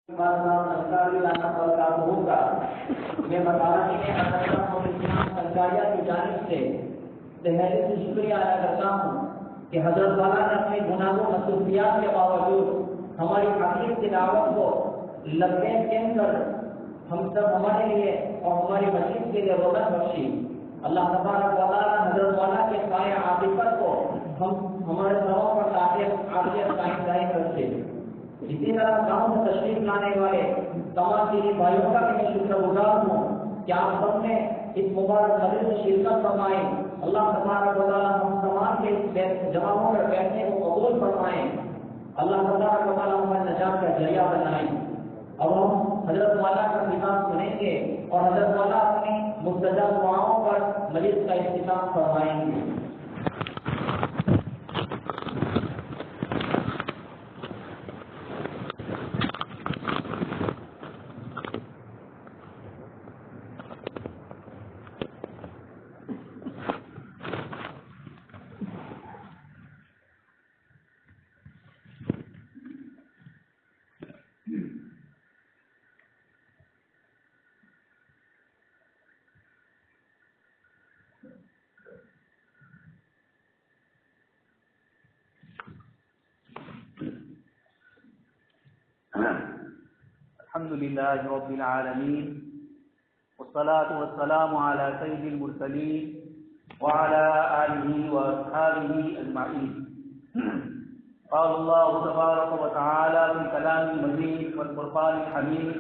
ہوگا یہ بتانا ہے کی جانب سے دہلی سے شکریہ ادا کرتا ہوں کہ حضرت والا نے اپنے گناہوں مصروفیات کے باوجود ہماری حقیقت کی دعوت کو لبیک کہہ کر ہم سب ہمارے لیے اور ہماری مسجد کے لیے رونق بخشی۔ اللہ تبارک و تعالیٰ حضرت والا کے سائے عاطفت کو ہمارے سروں پر عافیت قائم دائم رکھے۔ اسی طرح گاؤں میں تشریف لانے والے تمام دینی بھائیوں کا بھی میں شکر گزار ہوں کہ آپ سب نے اس مبارک مجلس میں شرکت فرمائے۔ اللہ تبارک و تعالیٰ ہم تمام کے جماعتوں میں بیٹھنے کو قبول فرمائے۔ اللہ تبارک و تعالیٰ ہمیں نجات کا ذریعہ بنائے۔ اب ہم حضرت والا کا خطاب سنیں گے اور حضرت والا اپنی مستجاب دعاؤں پر مجلس کا اختتام فرمائیں گے۔ الحمد لله رب العالمين والصلاة والسلام على سيد المرسلين وعلى آله وأصحابه أجمعين۔ قال الله تبارك وتعالى في كلام المجيد والفرقان الحميد: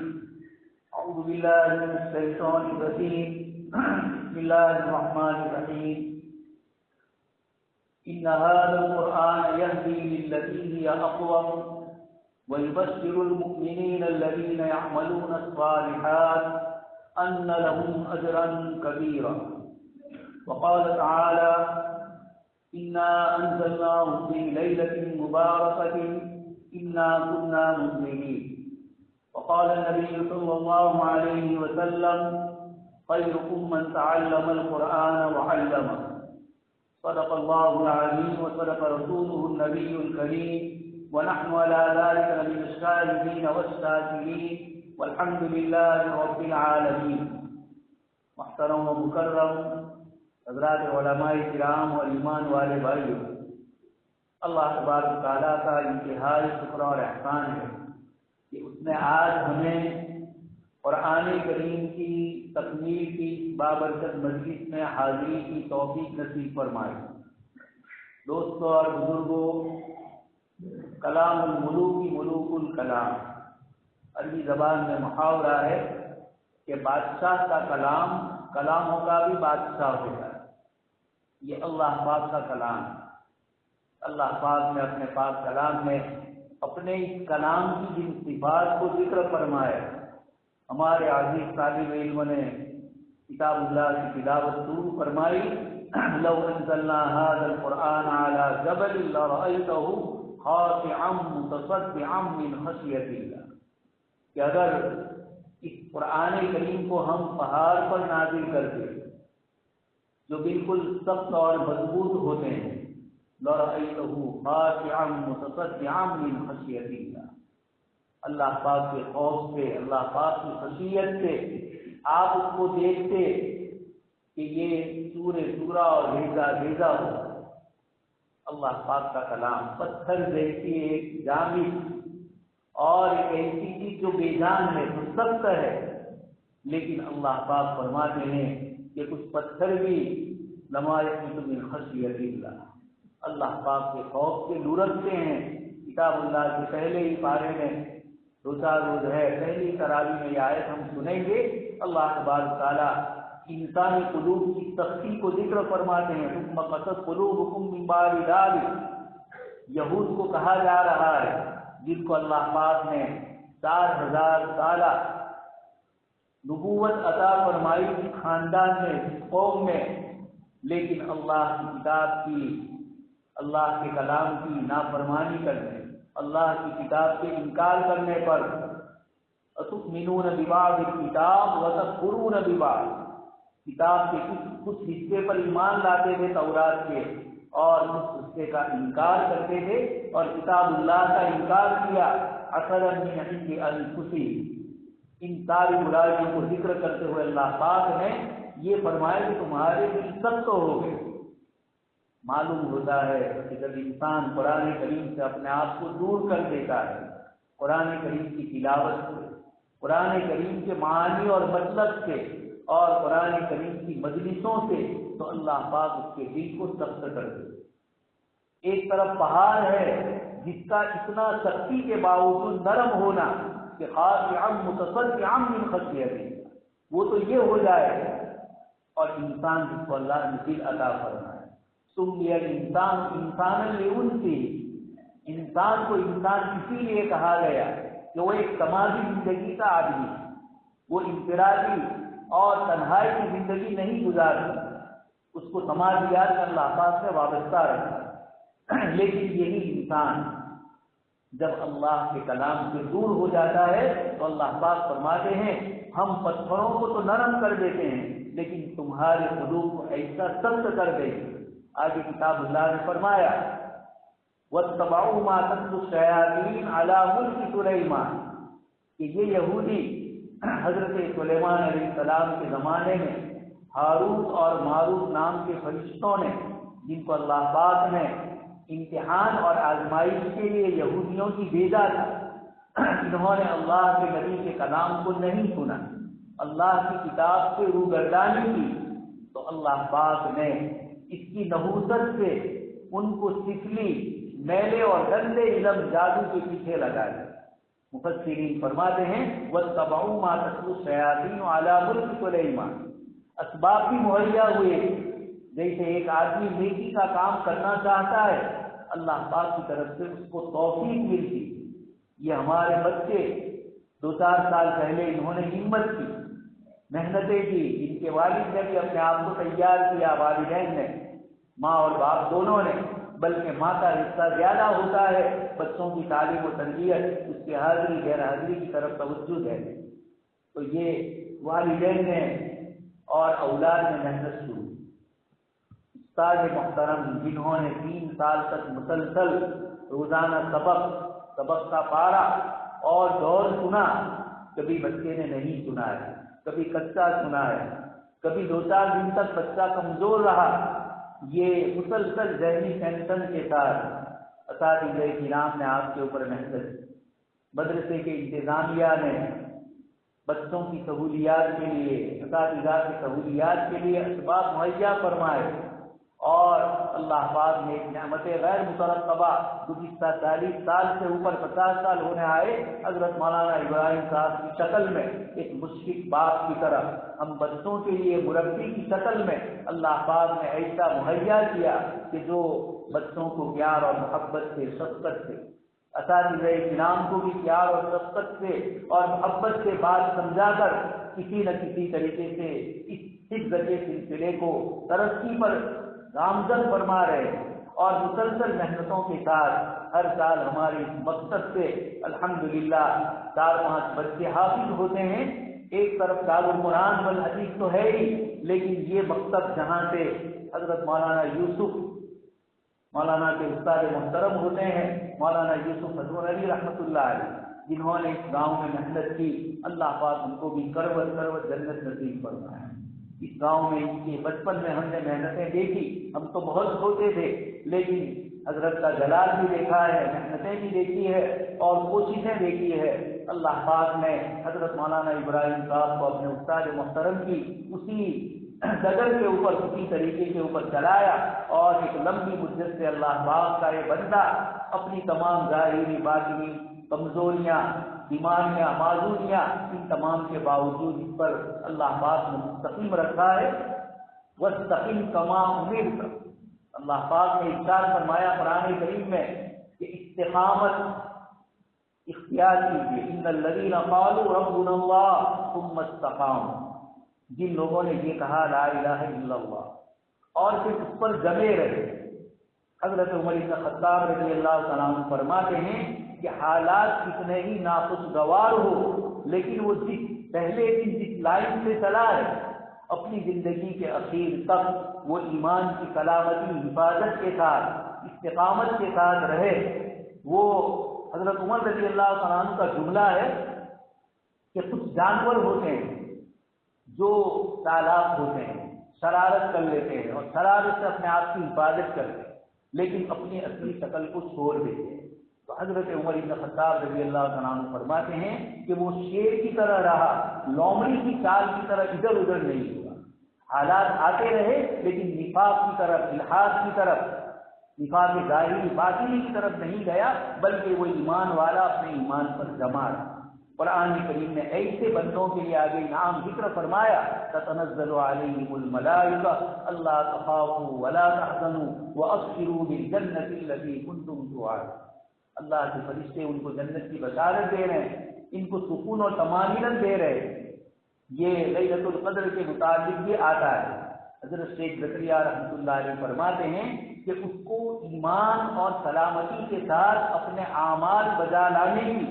أعوذ بالله من الشيطان الرجيم، بسم الله الرحمن الرحيم، إن هذا القرآن يهدي للتي هي أقوم ويبشر المؤمنين الذين يعملون الصالحات أن لهم أجرا كبيرا۔ وقال تعالى: إنا أنزلناه في ليلة مباركة إنا كنا منذرين۔ وقال النبي صلى الله عليه وسلم: خيركم من تعلم القرآن وعلمه۔ صدق الله العظيم وصدق رسوله النبي الكريم، ونحن على ذلك من الشاهدين والشاكرين، والحمد لله رب العالمين۔ محترم و مکرم حضرات علماء کرام اور ایمان والے بھائیوں، اللہ تبارک تعالیٰ کا انتہائی شکر اور احسان ہے کہ اس نے آج ہمیں قرآن کریم کی تکمیل کی بابرکت مجلس میں حاضری کی توفیق نصیب فرمائی۔ دوستوں اور بزرگوں، کلام الملوک ملوک الکلام، عربی زبان میں محاورہ ہے کہ بادشاہ کا کلام کلاموں کا بھی بادشاہ ہوتا ہے۔ یہ اللہ پاک کا کلام، اللہ پاک نے اپنے پاک کلام میں اپنے اس کلام کی جن صفات کو ذکر فرمایا، ہمارے عزیز طالب علم نے کتاب اللہ کی تلاوت شروع فرمائی: لو انزلنا هذا القرآن على جبل لرأيته خاشعا متصدعا من خشیۃ اللہ، کہ اگر اس قرآن کریم کو ہم پہاڑ پر نازل کرتے جو بالکل سخت اور مضبوط ہوتے ہیں، لرأیتہ خاشعا متصدعا من خشیۃ اللہ، اللہ پاک کے خوف سے، اللہ پاک کی خشیت سے آپ اس کو دیکھتے کہ یہ سورہ اور بھیجا ہو۔ اللہ پاک کا کلام پتھر جیسی ایک جامد اور ایک ایسی چیز جو بے جان ہے، جو سخت ہے، لیکن اللہ پاک فرماتے ہیں کہ کچھ پتھر بھی لما یقنط من خشیۃ اللہ، اللہ پاک کے خوف سے لرزتے ہیں۔ کتاب اللہ کے پہلے ہی پارے میں دو چار روز ہے، پہلی تراویح میں یہ آیت ہم سنیں گے۔ اللہ تبارک تعالیٰ انسانی قلوب کی سختی کو ذکر فرماتے ہیں: ثم قست قلوبکم من بعد ذلک، یہود کو کہا جا رہا ہے جن کو اللہ پاک نے 4000 سالہ نبوت عطا فرمائی تھی خاندان میں، قوم میں، لیکن اللہ کی کتاب کی، اللہ کے کلام کی نافرمانی کرنے، اللہ کی کتاب کے انکار کرنے پر أَتُؤْمِنُونَ بِبَعْضِ الْكِتَابِ وَتَكْفُرُونَ بِبَعْضٍ، کتاب کے کچھ حصے پر ایمان لاتے تھے تورات کے، اور اس حصے کا انکار کرتے تھے، اور کتاب اللہ کا انکار کیا۔ عسلا من عند انفسهم، ان ساری برائیوں کو ذکر کرتے ہوئے اللہ پاک نے یہ فرمایا کہ تمہارے دل سخت ہو گئے۔ معلوم ہوتا ہے کہ جب انسان قرآن کریم سے اپنے آپ کو دور کر دیتا ہے، قرآن کریم کی تلاوت سے، قرآن کریم کے معانی اور مطلب سے اور قرآن کریم کی مجلسوں سے، تو اللہ پاک اس کے دل کو سخت کر دے۔ ایک طرف پہاڑ ہے جس کا اتنا سختی کے باوجود نرم ہونا کہ خاشعا متصدعا من خشیتہ، وہ تو یہ ہو جائے، اور انسان جس کو اللہ نے دل عطا فرمائے، سمی الانسان انسانا لانسہ، انسان کو انسان اسی لیے کہا گیا کہ وہ ایک سماجی زندگی کا آدمی ہے، وہ انفرادی اور تنہائی کی زندگی نہیں گزارتی، اس کو سماجیات میں اللہ پاک سے وابستہ رکھتا ہے۔ لیکن یہی انسان جب اللہ کے کلام سے دور ہو جاتا ہے تو اللہ پاک فرماتے ہیں ہم پتھروں کو تو نرم کر دیتے ہیں لیکن تمہارے قلوب کو ایسا سخت کر دیں گے۔ آگے کتاب اللہ نے فرمایا وَاتَّبَعُوا مَا تَتْلُو الشَّيَاطِينُ عَلَى مُلْكِ سُلَيْمَانَ، کہ یہ یہودی حضرت سلیمان علیہ السلام کے زمانے میں ہاروت اور ماروت نام کے فرشتوں نے، جن کو اللہ پاک نے امتحان اور آزمائش کے لیے یہودیوں کی بھیجا تھا، انہوں نے اللہ کے نبی کے کلام کو نہیں سنا، اللہ کی کتاب سے روگردانی کی، تو اللہ پاک نے اس کی نحوست سے ان کو سفلی، میلے اور گندے علم جادو کے پیچھے لگائے۔ مفسرین فرماتے ہیں وَاتَّبَعُوا مَا تَتْلُو الشَّيَاطِينُ عَلَى مُلْكِ سُلَيْمَانَ، اسباب بھی مہیا ہوئے، جیسے ایک آدمی نیکی کا کام کرنا چاہتا ہے، اللہ پاک کی طرف سے اس کو توفیق ملتی۔ یہ ہمارے بچے 2-4 سال پہلے انہوں نے ہمت کی، محنتیں کی، ان کے والد نے بھی اپنے آپ کو تیار کیا، والدین نے، ماں اور باپ دونوں نے، بلکہ ماں کا حصہ زیادہ ہوتا ہے بچوں کی تعلیم و تربیت، اس کی حاضری غیر حاضری کی طرف توجہ ہے۔ تو یہ والدین نے اور اولاد نے محنت شروع۔ استاد محترم جنہوں نے 3 سال تک مسلسل روزانہ سبق کا پارا اور دور سنا، کبھی بچے نے نہیں سنا ہے، کبھی کچا سنا ہے، کبھی 2-4 دن تک بچہ کمزور رہا، یہ مسلسل ذہنی ٹینشن کے ساتھ اساتذہ کرام نے آپ کے اوپر محنت کی۔ مدرسے کے انتظامیہ نے بچوں کی سہولیات کے لیے، اساتذہ کی سہولیات کے لیے اسباب مہیا فرمائے، اور اللہ پاک نے ایک نعمت غیر مترقبہ گزشتہ 40 سال سے اوپر 50 سال ہونے آئے، حضرت مولانا ابراہیم صاحب کی شکل میں ایک مشفق باپ کی طرح، ہم بچوں کے لیے مربی کی شکل میں اللہ پاک نے ایسا مہیا کیا کہ جو بچوں کو پیار اور محبت سے، شفقت سے، اساتذہ کرام کو بھی پیار اور شفقت سے اور محبت سے بات سمجھا کر کسی نہ کسی طریقے سے اس حفظ کے سلسلے کو ترقی پر گامزن فرما رہے، اور مسلسل محنتوں کے ساتھ ہر سال ہماری مقصد سے الحمدللہ 4-5 بچے حافظ ہوتے ہیں۔ ایک طرف دارالقرآن والحدیث تو ہے ہی، لیکن یہ مقصد جہاں سے حضرت مولانا یوسف، مولانا کے استاد محترم ہوتے ہیں مولانا یوسف حضور علی رحمۃ اللہ علیہ، جنہوں نے اس گاؤں میں محنت کی، اللہ پاک ان کو بھی کروٹ جنت نصیب فرمائے۔ اس گاؤں میں ان کے بچپن میں ہم نے محنتیں دیکھی، ہم تو بہت چھوٹے تھے، لیکن حضرت کا جلال بھی دیکھا ہے، محنتیں بھی دیکھی ہے اور کوششیں دیکھی ہے۔ اللہ پاک نے حضرت مولانا ابراہیم صاحب کو اپنے استاد محترم کی اسی ڈگر کے اوپر، اسی طریقے کے اوپر چلایا، اور ایک لمبی مدت سے اللہ پاک کا یہ بندہ اپنی تمام ظاہری باطنی کمزوریاں، بیماریاں، معذوریاں، ان تمام کے باوجود اس پر اللہ پاک نے مستقیم رکھا ہے۔ وَاسْتَقِمْ كَمَا أُمِرْتَ، اللہ پاک نے ارشاد فرمایا قرآن کریم میں کہ استقامت اختیار کیجیے۔ إِنَّ الَّذِينَ قَالُوا رَبُّنَا اللَّهُ ثُمَّ اسْتَقَامُوا، جن لوگوں نے یہ کہا لا الہ الا اللہ اور پھر اس پر جمے رہے۔ حضرت عمر بن خطاب رضی اللہ تعالیٰ عنہ فرماتے ہیں کہ حالات کتنے ہی ناخوشگوار ہو، لیکن وہ پہلے دن جس لائن سے چلا ہے، اپنی زندگی کے اخیر تک وہ ایمان کی سلامتی، حفاظت کے ساتھ، استقامت کے ساتھ رہے، وہ حضرت عمر رضی اللہ تعالیٰ عنہ کا جملہ ہے کہ کچھ جانور ہوتے ہیں جو چالاک ہوتے ہیں، شرارت کر لیتے ہیں اور شرارت سے اپنے آپ کی حفاظت کرتے ہیں، لیکن اپنی اصلی شکل کو چھوڑ دیتے ہیں۔ تو حضرت عمر بن خطاب رضی اللہ تعالیٰ عنہ فرماتے ہیں کہ وہ شیر کی طرح رہا، لومڑی کی چال کی طرح ادھر ادھر نہیں ہوا۔ حالات آتے رہے لیکن نفاق کی طرف، الحاد کی طرف، نفاق ظاہری باطنی کی طرف نہیں گیا، بلکہ وہ ایمان والا اپنے ایمان پر جمع رہا۔ قرآن کریم نے ایسے بندوں کے لیے آگے انعام ذکر فرمایا، تتنزل علیہم الملائکہ الا تخافوا ولا تحزنوا وابشروا بالجنۃ التي كنتم توعدون۔ اللہ کے فرشتے ان کو جنت کی بشارت دے رہے ہیں، ان کو سکون اور طمانینت دے رہے ہیں۔ یہ لیلۃ القدر کے متعلق یہ آتا ہے۔ حضرت شیخ زکریا رحمۃ اللہ علیہ فرماتے ہیں کہ اس کو ایمان اور سلامتی کے ساتھ اپنے اعمال بجا لانے کی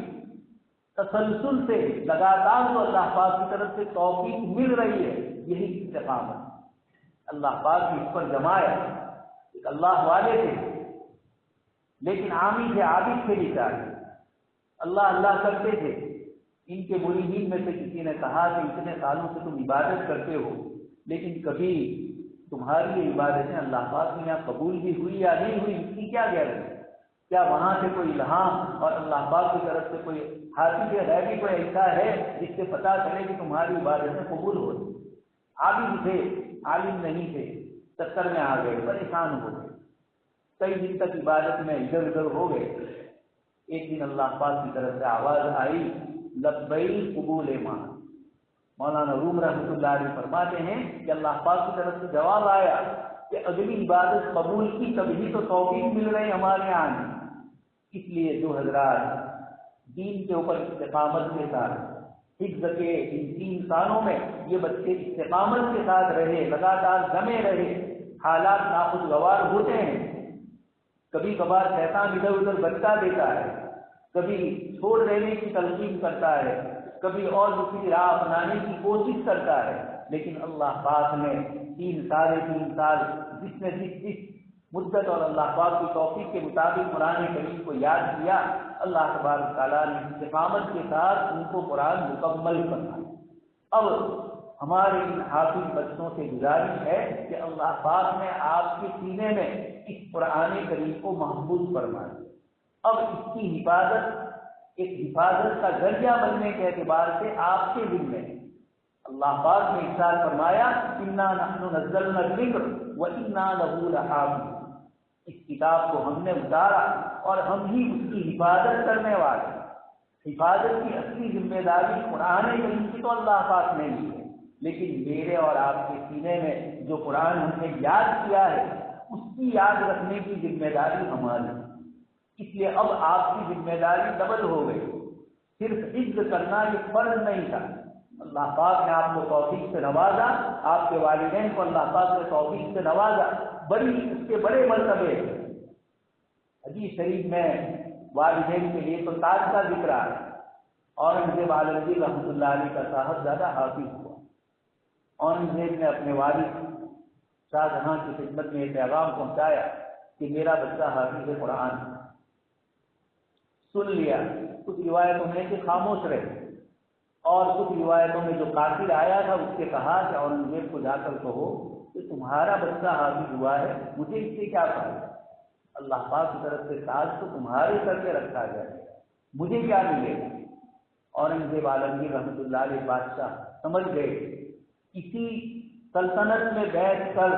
تسلسل سے لگاتار تو اللہ پاک کی طرف سے توفیق مل رہی ہے، یہی استقامت اللہ پاک نے اس پر جمایا۔ ایک اللہ والے تھے لیکن عامی تھے، عابد تھے بیچارے، اللہ اللہ کرتے تھے۔ ان کے مریدین میں سے کسی نے کہا کہ اتنے سالوں سے تم عبادت کرتے ہو لیکن کبھی تمہاری یہ عبادتیں اللہ پاک میں یہاں قبول بھی ہوئی یا نہیں ہوئی، اس کی کیا گارنٹی؟ کیا وہاں سے کوئی الہام اور اللہ پاک کی طرف سے کوئی حافظ غیبی کوئی ایسا ہے جس سے پتہ چلے کہ تمہاری عبادتیں قبول ہو رہی؟ عابد تھے، عالم نہیں تھے، چکر میں آ گئے، پریشان ہو گئے، کئی دن تک عبادت میں ادھر ادھر ہو گئے۔ ایک دن اللہ پاک کی طرف سے آواز آئی، لبیک قبول ماں۔ مولانا روم رحمۃ اللہ علیہ فرماتے ہیں کہ اللہ پاک کی طرف سے جواب آیا کہ اگلی عبادت قبول کی تبھی تو توفیق مل رہی ہمارے یہاں۔ اس لیے جو حضرات دین کے اوپر استقامت کے ساتھ حفظ کے ان 3 سالوں میں یہ بچے استقامت کے ساتھ رہے، لگاتار جمے رہے، حالات ناخوشگوار ہوتے ہیں، کبھی کبھار شیطان ادھر ادھر بچہ دیتا ہے، کبھی چھوڑ دینے کی تلقین کرتا ہے، کبھی اور دوسری راہ اپنانے کی کوشش کرتا ہے، لیکن اللہ پاک نے 3 سال جس نے جس مدت اور اللہ پاک کی توفیق کے مطابق قرآن کریم کو یاد کیا، اللہ تبارک تعالیٰ نے استقامت کے ساتھ ان کو قرآن مکمل کرنا۔ اب ہمارے ان حافظ بچوں سے گزارش ہے کہ اللہ پاک نے آپ کے سینے میں اس قرآن کریم کو محفوظ فرما دیا۔ اب اس کی حفاظت ایک حفاظت کا ذریعہ بننے کے اعتبار سے آپ کے ذمہ ہے۔ اللہ پاک نے ارشاد فرمایا، انا نحن نزلنا الذکر وانا لہ لحافظون۔ اس کتاب کو ہم نے اتارا اور ہم ہی اس کی حفاظت کرنے والے۔ حفاظت کی اصلی ذمہ داری قرآن کریم کی تو اللہ پاک نے لی ہے، لیکن میرے اور آپ کے سینے میں جو قرآن ہم نے یاد کیا ہے اس کی یاد رکھنے کی ذمہ داری ہماری ہے۔ اس لیے اب آپ کی ذمہ داری ڈبل ہو گئی، صرف حفظ کرنا یہ فرض نہیں تھا۔ اللہ پاک نے آپ کو توفیق سے نوازا، آپ کے والدین کو اللہ پاک نے توفیق سے نوازا، اس کے بڑے مرتبے۔ حدیث شریف میں والدین کے لیے تو تاج کا ذکر ہے۔ اورنگزیب عالمگیر رحمۃ اللہ علیہ کا صاحبزادہ حافظ ہوا۔ اورنگزیب نے اپنے والد شاہ جہاں کی خدمت میں یہ پیغام پہنچایا کہ میرا بچہ حافظ قرآن ہے۔ سن لیا، کچھ روایتوں میں کہ خاموش رہے، اور کچھ روایتوں میں جو قاتل آیا تھا اس سے کہا کہ اورنگزیب کو جا کر کہو کہ تمہارا بچہ حافظ ہوا ہے، مجھے اس سے کیا فائدہ؟ اللہ پاک کی طرف سے تاج تو تمہارے سر پہ رکھا جائے گا، مجھے کیا ملے گا؟ اورنگزیب عالمگیر رحمۃ اللہ علیہ بادشاہ سمجھ گئے، اسی سلطنت میں بیٹھ کر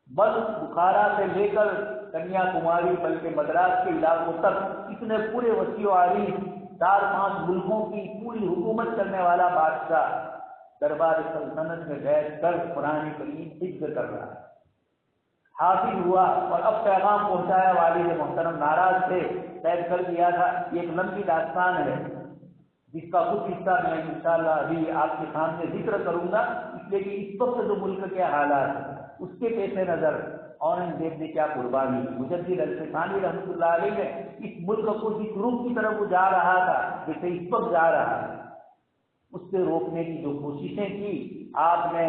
بلخ بخارا سے لے کر کنیا کماری بلکہ مدراس کے علاقوں تک اس نے پورے وسیع و عریض 4-5 ملکوں کی پوری حکومت کرنے والا بادشاہ دربار سلطنت میں بیٹھ کر قرآن کریم حفظ کر رہا ہے۔ حافظ ہوا اور اب پیغام پہنچایا، والد محترم ناراض تھے، طے کر دیا تھا۔ یہ ایک لمبی داستان ہے جس کا کچھ حصہ میں انشاءاللہ ابھی آپ کے سامنے ذکر کروں گا، اس لیے کہ اس وقت جو ملک کے حالات ہیں اس کے پیش نظر اورنگزیب نے کیا قربانی کی۔ مجدد الفسانی رحمۃ اللہ علیہ نے اس ملک کو جس رخ کی طرف وہ جا رہا تھا جیسے اس وقت جا رہا ہے اس سے روکنے کی جو کوششیں کی، آپ نے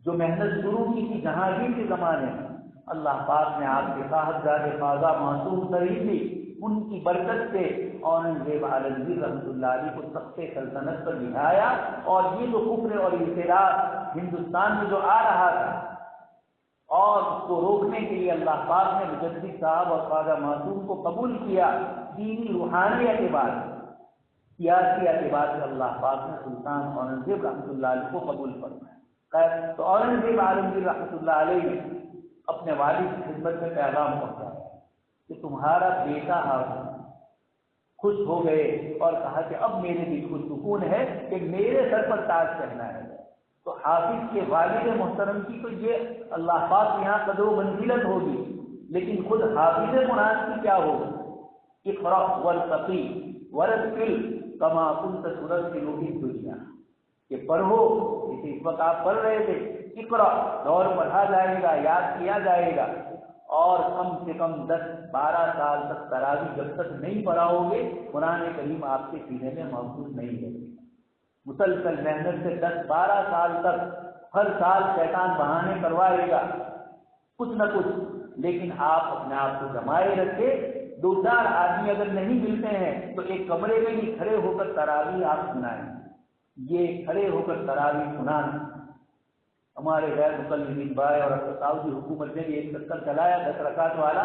جو محنت شروع کی تھی جہانگیر کے زمانے میں، اللہ پاک نے آپ کے صاحبزادے خواجہ معصوم ترین بھی ان کی برکت سے اورنگزیب عالمگیر رحمۃ اللہ علیہ کو تخت سلطنت پر بٹھایا، اور یہ جو کفر اور انحراف ہندوستان میں جو آ رہا تھا اور اس کو روکنے کے لیے اللہ پاک نے مجدد صاحب اور خواجہ معصوم کو قبول کیا، دینی روحانی اعتبار سے، سیاسی اعتبار سے اللہ پاک نے سلطان اورنگزیب رحمۃ اللہ علیہ کو قبول فرمایا۔ خیر، تو اورنگزیب عالمگیر رحمۃ اللہ علیہ نے اپنے والد کی خدمت میں پیغام پہنچایا کہ تمہارا بیٹا حافظ خوش ہو گئے اور کہا کہ اب میرے دل کو سکون ہے کہ میرے سر پر تاج پہنا ہے۔ تو حافظ کے والد محترم کی تو یہ اللہ پاک یہاں قدر و منزلت ہوگی، لیکن خود حافظ قرآن کی کیا ہوگی؟ اقرأ وارتقی ورتل کما كنت ترتل فی الدنیا، کہ پڑھو جیسے اس وقت آپ پڑھ رہے تھے، اقرأ دور پڑھا جائے گا، یاد کیا جائے گا، اور کم سے کم 10-12 سال تک تراویح جب تک نہیں پڑھاؤ گے قرآن کریم آپ کے سینے میں محفوظ نہیں ہوگی۔ مسلسل محنت سے 10-12 سال تک ہر سال شیطان بہانے کروائے گا کچھ نہ کچھ، لیکن آپ اپنے آپ کو جمائے رکھے۔ 2-4 آدمی اگر نہیں ملتے ہیں تو ایک کمرے میں بھی کھڑے ہو کر تراویح آپ سنائیں۔ یہ کھڑے ہو کر تراویح سنانا ہمارے غیر مقلدین بھائی اور سعودی حکومت نے بھی ایک چکر چلایا 10 رکعت والا۔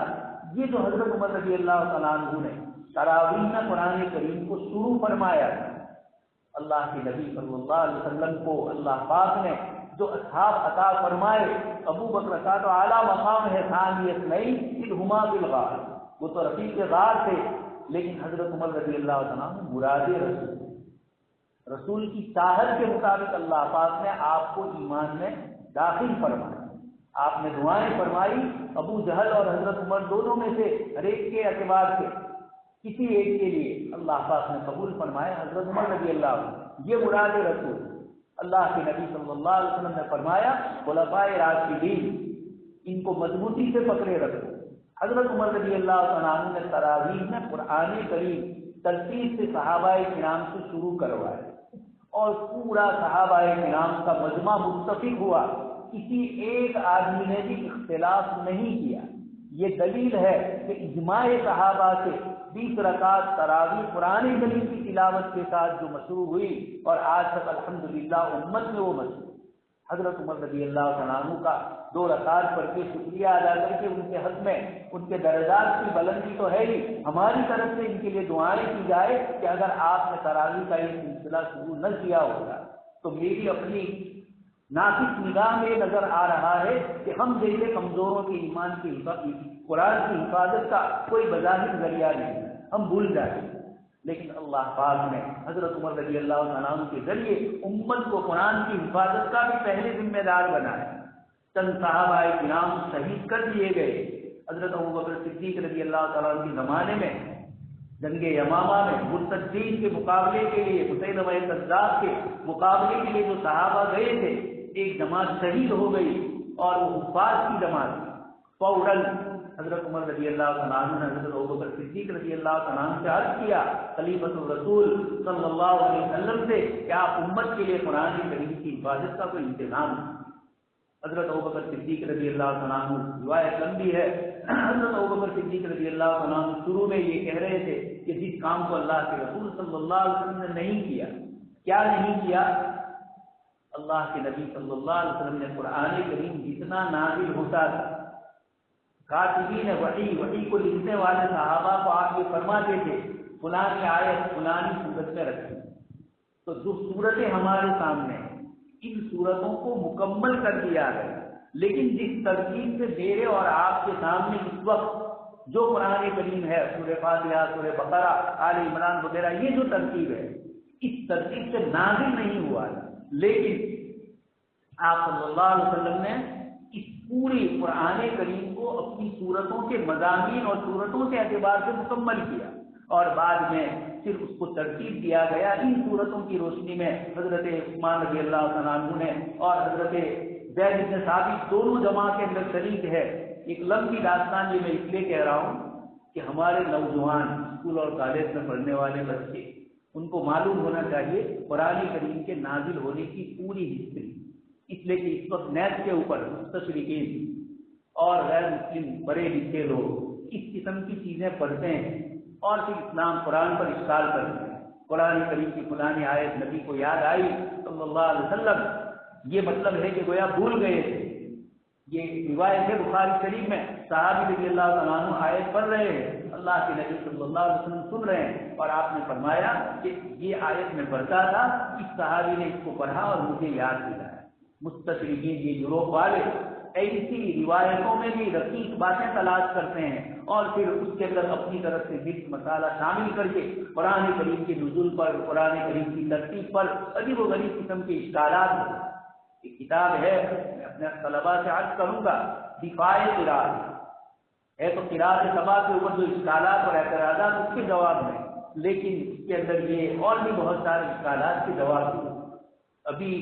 یہ جو حضرت عمر رضی اللہ تعالیٰ عنہ نے تراویح میں قرآن کریم کو شروع فرمایا، اللہ کے نبی صلی اللہ علیہ وسلم کو اللہ پاک نے جو اصحاب عطا فرمائے، ابو بکر کا تو اعلیٰ مقام ہے، ثانیت نہیں اذ ہما فی الغار، وہ تو رفیق غار تھے، لیکن حضرت عمر رضی اللہ تعالیٰ عنہ مراد رسول کی چاہت کے مطابق اللہ پاک نے آپ کو ایمان میں داخل فرمایا۔ آپ نے دعائیں فرمائی، ابو جہل اور حضرت عمر دونوں میں سے ہر ایک کے اعتبار سے کسی ایک کے لیے اللہ پاک نے قبول فرمایا، حضرت عمر رضی اللہ عنہ، یہ مراد رسول۔ اللہ کے نبی صلی اللہ علیہ وسلم نے فرمایا خلفائے راشدین ان کو مضبوطی سے پکڑے رکھو۔ حضرت عمر رضی اللہ تعالیٰ عنہ نے تراویح میں قرآن کریم ترتیب سے صحابہ کرام سے شروع کروایا، اور پورا صحابہ کرام کا مجمع متفق ہوا، کسی ایک آدمی نے بھی اختلاف نہیں کیا۔ یہ دلیل ہے کہ اجماع صحابہ سے 20 رکعت تراویح قرآن کریم کی تلاوت کے ساتھ جو مشروع ہوئی، اور آج تک الحمدللہ امت میں وہ مشروع۔ حضرت عمر رضی اللہ تعالیٰ عنہ کا 2 رکعت پڑھ کے شکریہ ادا کر کے ان کے حق میں ان کے درجات کی بلندی تو ہے ہی، ہماری طرف سے ان کے لیے دعائیں کی جائے کہ اگر آپ نے تراویح کا یہ سلسلہ شروع نہ کیا ہوگا تو میری اپنی ناقص نگاہ میں نظر آ رہا ہے کہ ہم جیسے کمزوروں کے ایمان کی قرآن کی حفاظت کا کوئی بظاہر ذریعہ نہیں ہے، ہم بھول جائیں، لیکن اللہ پاک نے حضرت عمر رضی اللہ عنہ کے ذریعے امت کو قرآن کی حفاظت کا بھی پہلے ذمہ دار بنایا۔ چند صحابہ کرام شہید کر دیے گئے۔ حضرت ابوبکر صدیق رضی اللہ تعالیٰ عنہ کے زمانے میں جنگ یمامہ میں مرتدین کے مقابلے کے لیے، مسیلمہ کذاب کے مقابلے کے لیے جو صحابہ گئے تھے، ایک جماعت شہید ہو گئی اور وہ حفاظ کی جماعت تھی۔ فوراً حضرت عمر رضی اللہ تعالیٰ عنہ نے حضرت ابوبکر صدیق رضی اللہ تعالیٰ عنہ سے عرض کیا خلیفۃ الرسول صلی اللہ علیہ وسلم سے کہ آپ امت کے لیے قرآن کریم کی حفاظت کا کوئی انتظام ہے۔ حضرت ابوبکر صدیق رضی اللہ تعالیٰ عنہ، روایت لمبی ہے، حضرت ابوبکر صدیق رضی اللہ تعالیٰ عنہ شروع میں یہ کہہ رہے تھے کہ جس کام کو اللہ کے رسول صلی اللہ علیہ وسلم نے نہیں کیا، کیا نہیں کیا؟ اللہ کے نبی صلی اللہ علیہ وسلم نے قرآن کریم جتنا نازل ہوتا تھا، کاتبین وحی کو لکھنے والے صحابہ کو آپ یہ فرماتے تھے فلاں کی آیت فلانی صورت میں رکھیں، تو جو صورتیں ہمارے سامنے ہیں ان صورتوں کو مکمل کر دیا ہے، لیکن جس ترتیب سے میرے اور آپ کے سامنے اس وقت جو قرآن کریم ہے، سورہ فاتحہ، سورہ بقرہ، آل عمران وغیرہ، یہ جو ترتیب ہے اس ترتیب سے نازل نہیں ہوا ہے، لیکن آپ صلی اللہ علیہ وسلم نے اس پوری قرآن کریم کو اپنی صورتوں کے مضامین اور صورتوں کے اعتبار سے مکمل کیا، اور بعد میں پھر اس کو ترتیب دیا گیا ان صورتوں کی روشنی میں۔ حضرت عثمان رضی اللہ عنہ نے اور حضرت زید بن ثابت دونوں جماع کے اندر شریک ہے۔ ایک لمبی داستان یہ میں اس لیے کہہ رہا ہوں کہ ہمارے نوجوان اسکول اور کالج میں پڑھنے والے بچے، ان کو معلوم ہونا چاہیے قرآن کریم کے نازل ہونے کی پوری ہسٹری، اس لیے کہ اس وقت نیٹ کے اوپر مستشرقین اور غیر مسلم بڑے لکھے لوگ اس قسم کی چیزیں پڑھتے ہیں اور پھر اسلام قرآن پر اشکال کرتے ہیں، قرآن کریم کی فلانی آیت نبی کو یاد آئی صلی اللہ علیہ وسلم، یہ مطلب ہے کہ گویا بھول گئے تھے۔ یہ روایت ہے بخاری شریف میں، صحابی رضی اللہ تعالیٰ عنہ آیت پڑھ رہے ہیں، اللہ کے نبی صلی اللہ علیہ وسلم سن رہے ہیں، اور آپ نے فرمایا کہ یہ آیت میں پڑھتا تھا، اس صحابی نے اس کو پڑھا اور مجھے یاد دلایا۔ مستشرقین یہ یوروپ والے ایسی روایتوں میں بھی رقیق باتیں تلاش کرتے ہیں اور پھر اس کے اندر اپنی طرف سے مرچ مسالہ شامل کر کے قرآن کریم کے نزول پر، قرآن کریم کی ترتیب پر عجیب و غریب قسم کے اشکالات ہیں۔ ایک کتاب ہے، میں اپنے طلباء سے عرض کروں گا، دفاع قراءت ہے، تو قراءت سبا کے اوپر جو اشکالات اور اعتراضات اس کے جواب ہیں، لیکن اس کے اندر یہ اور بھی بہت سارے اشکالات کے جواب ہیں۔ ابھی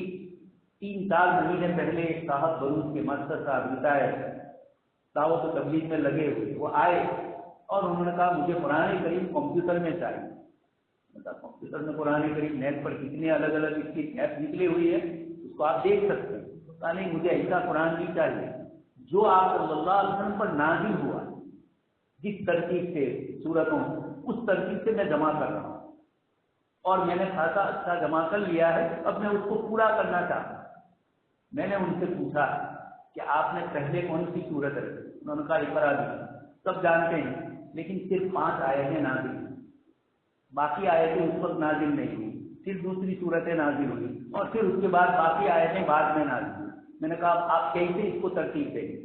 3 سال مہینے پہلے ایک صاحب بروز کے مرکز صاحب ریٹائر دعوت و تبلیغ میں لگے ہوئے، وہ آئے اور انہوں نے کہا مجھے قرآن کریم کمپیوٹر میں چاہیے۔ کمپیوٹر میں قرآن کریم نیٹ پر کتنے الگ الگ اس کی ایپ نکلی ہوئی ہے، اس کو آپ دیکھ سکتے ہیں۔ کہا نہیں، مجھے ایسا قرآن نہیں چاہیے جو آپ صلی اللہ علیہ وسلم پر نازل ہوا، جس ترتیب سے صورتوں اس ترتیب سے میں جمع کر رہا ہوں، اور میں نے خاصا اچھا جمع کر لیا ہے، اب میں اس کو پورا کرنا چاہتا ہوں۔ میں نے ان سے پوچھا کہ آپ نے پہلے کون سی صورت رکھی؟ انہوں نے کہا اقرا دی، سب جانتے ہیں، لیکن صرف 5 آیتیں نازل ہوئی، باقی آیتیں اس وقت نازل نہیں ہوئی، پھر دوسری صورتیں نازل ہوئی اور پھر اس کے بعد باقی آیتیں بعد میں نازل ہوئی۔ میں نے کہا آپ کیسے اس کو ترتیب دیں گے؟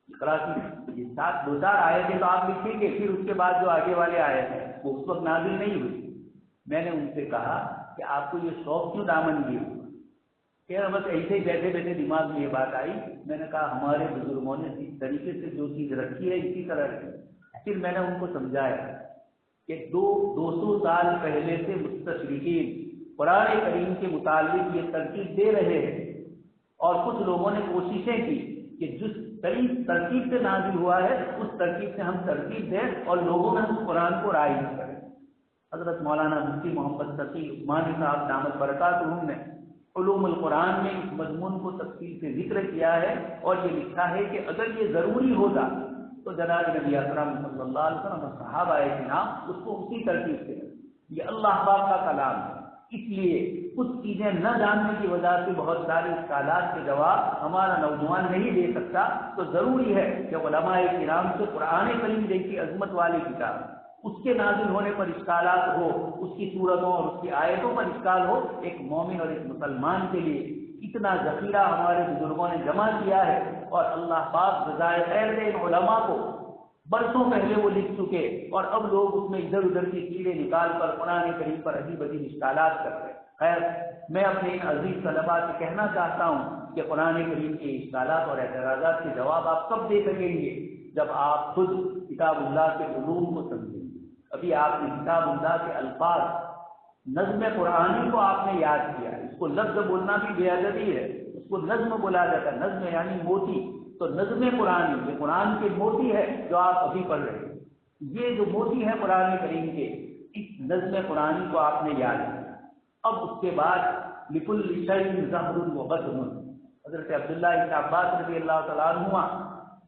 اقرا کی 2-4 آیتیں تو آپ لکھیں گے، پھر اس کے بعد جو آگے والے آیتیں ہیں وہ اس وقت نازل نہیں ہوئی۔ میں نے ان سے کہا کہ آپ کو یہ شوق کیوں دامن دیے ہوئے؟ کہ بس ایسے ہی بیٹھے بیٹھے دماغ میں یہ بات آئی۔ میں نے کہا ہمارے بزرگوں نے جس طریقے سے جو چیز رکھی ہے اسی طرح رکھی۔ پھر میں نے ان کو سمجھایا کہ 200 سال پہلے سے مستشرقین قرآن کریم کے متعلق یہ ترتیب دے رہے ہیں، اور کچھ لوگوں نے کوششیں کی کہ جس ترتیب سے نازل ہوا ہے اس ترتیب سے ہم ترتیب دیں اور لوگوں میں اس قرآن کو رائج کریں۔ حضرت مولانا مفتی محمد تقی عثمانی صاحب دامت برکاتہم نے علوم القرآن میں اس مضمون کو تفصیل سے ذکر کیا ہے، اور یہ لکھا ہے کہ اگر یہ ضروری ہوتا تو جناب نبی اکرم صلی اللہ علیہ وسلم اور صحابہ کرام اس کو اسی ترتیب سے، یہ اللہ پاک کا کلام ہے، اس لیے کچھ چیزیں نہ جاننے کی وجہ سے بہت سارے سوالات کے جواب ہمارا نوجوان نہیں دے سکتا، تو ضروری ہے کہ علماء کرام سے قرآن کریم جیسی عظمت والی کتاب اس کے نازل ہونے پر اشکالات ہو، اس کی صورتوں اور اس کی آیتوں پر اشکال ہو، ایک مومن اور ایک مسلمان کے لیے اتنا ذخیرہ ہمارے بزرگوں نے جمع کیا ہے، اور اللہ پاک جزائے خیر دے ان علماء کو، برسوں پہلے وہ لکھ چکے، اور اب لوگ اس میں ادھر ادھر کی چیزیں نکال کر قرآن کریم پر عجیب عجیب اشکالات کر رہے ہیں۔ خیر، میں اپنے ان عزیز طلباء سے کہنا چاہتا ہوں کہ قرآن کریم کے اشکالات اور اعتراضات کے جواب آپ کب دے سکیں گے؟ جب آپ خود کتاب اللہ کے علوم کو سمجھیں گے۔ ابھی آپ نے کتاب اللہ کے الفاظ نظم قرآنی کو آپ نے یاد کیا ہے، اس کو لفظ بولنا بھی بے ادبی ہے، اس کو نظم بولا جاتا ہے، نظم یعنی موتی، تو نظم قرآنی یہ قرآن کے موتی ہے جو آپ ابھی پڑھ رہے ہیں، یہ جو موتی ہے قرآن کریم کے، اس نظم قرآنی کو آپ نے یاد کیا۔ اب اس کے بعد لکل شیء ظہر و بطن، حضرت عبداللہ بن عباس رضی اللہ تعالیٰ عنہما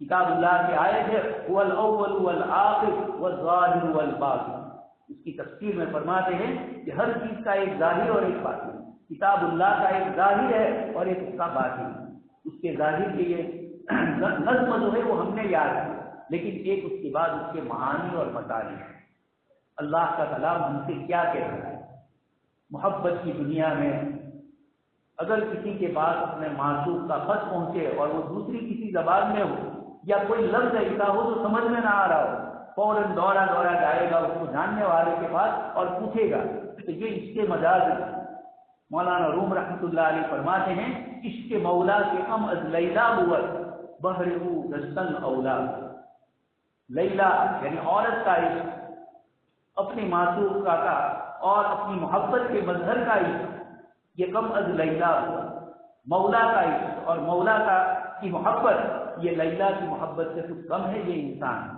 کتاب اللہ کی آیت ہے هو الاول والآخر والظاہر والباطن، اس کی تفسیر میں فرماتے ہیں کہ ہر چیز کا ایک ظاہر اور ایک باطن، کتاب اللہ کا ایک ظاہر ہے اور ایک اس کا باطن ہے۔ اس کے ظاہر کے یہ نظم جو ہے وہ ہم نے یاد کیا، لیکن ایک اس کے بعد اس کے معانی اور مطالب ہے۔ اللہ کا کلام ہم سے کیا کہہ رہا ہے؟ محبت کی دنیا میں اگر کسی کے پاس اپنے معشوق کا خط پہنچے اور وہ دوسری کسی زبان میں ہو، یا کوئی لفظ ایسا ہو جو سمجھ میں نہ آ رہا ہو، فوراً دوڑا جائے گا اس کو جاننے والے کے پاس اور پوچھے گا، تو یہ عشق مجاز ہے۔ مولانا روم رحمۃ اللہ علیہ فرماتے ہیں عشق مولا کے ام از لیلا بود بہر رسن اولا، لیلا یعنی عورت کا عشق، اپنی معشوق کا اور اپنی محبت کے مظہر کا عشق، یہ کم از لیلا ہوا، مولا کا عشق اور مولا کی محبت یہ لیلا کی محبت سے کچھ کم ہے۔ یہ انسان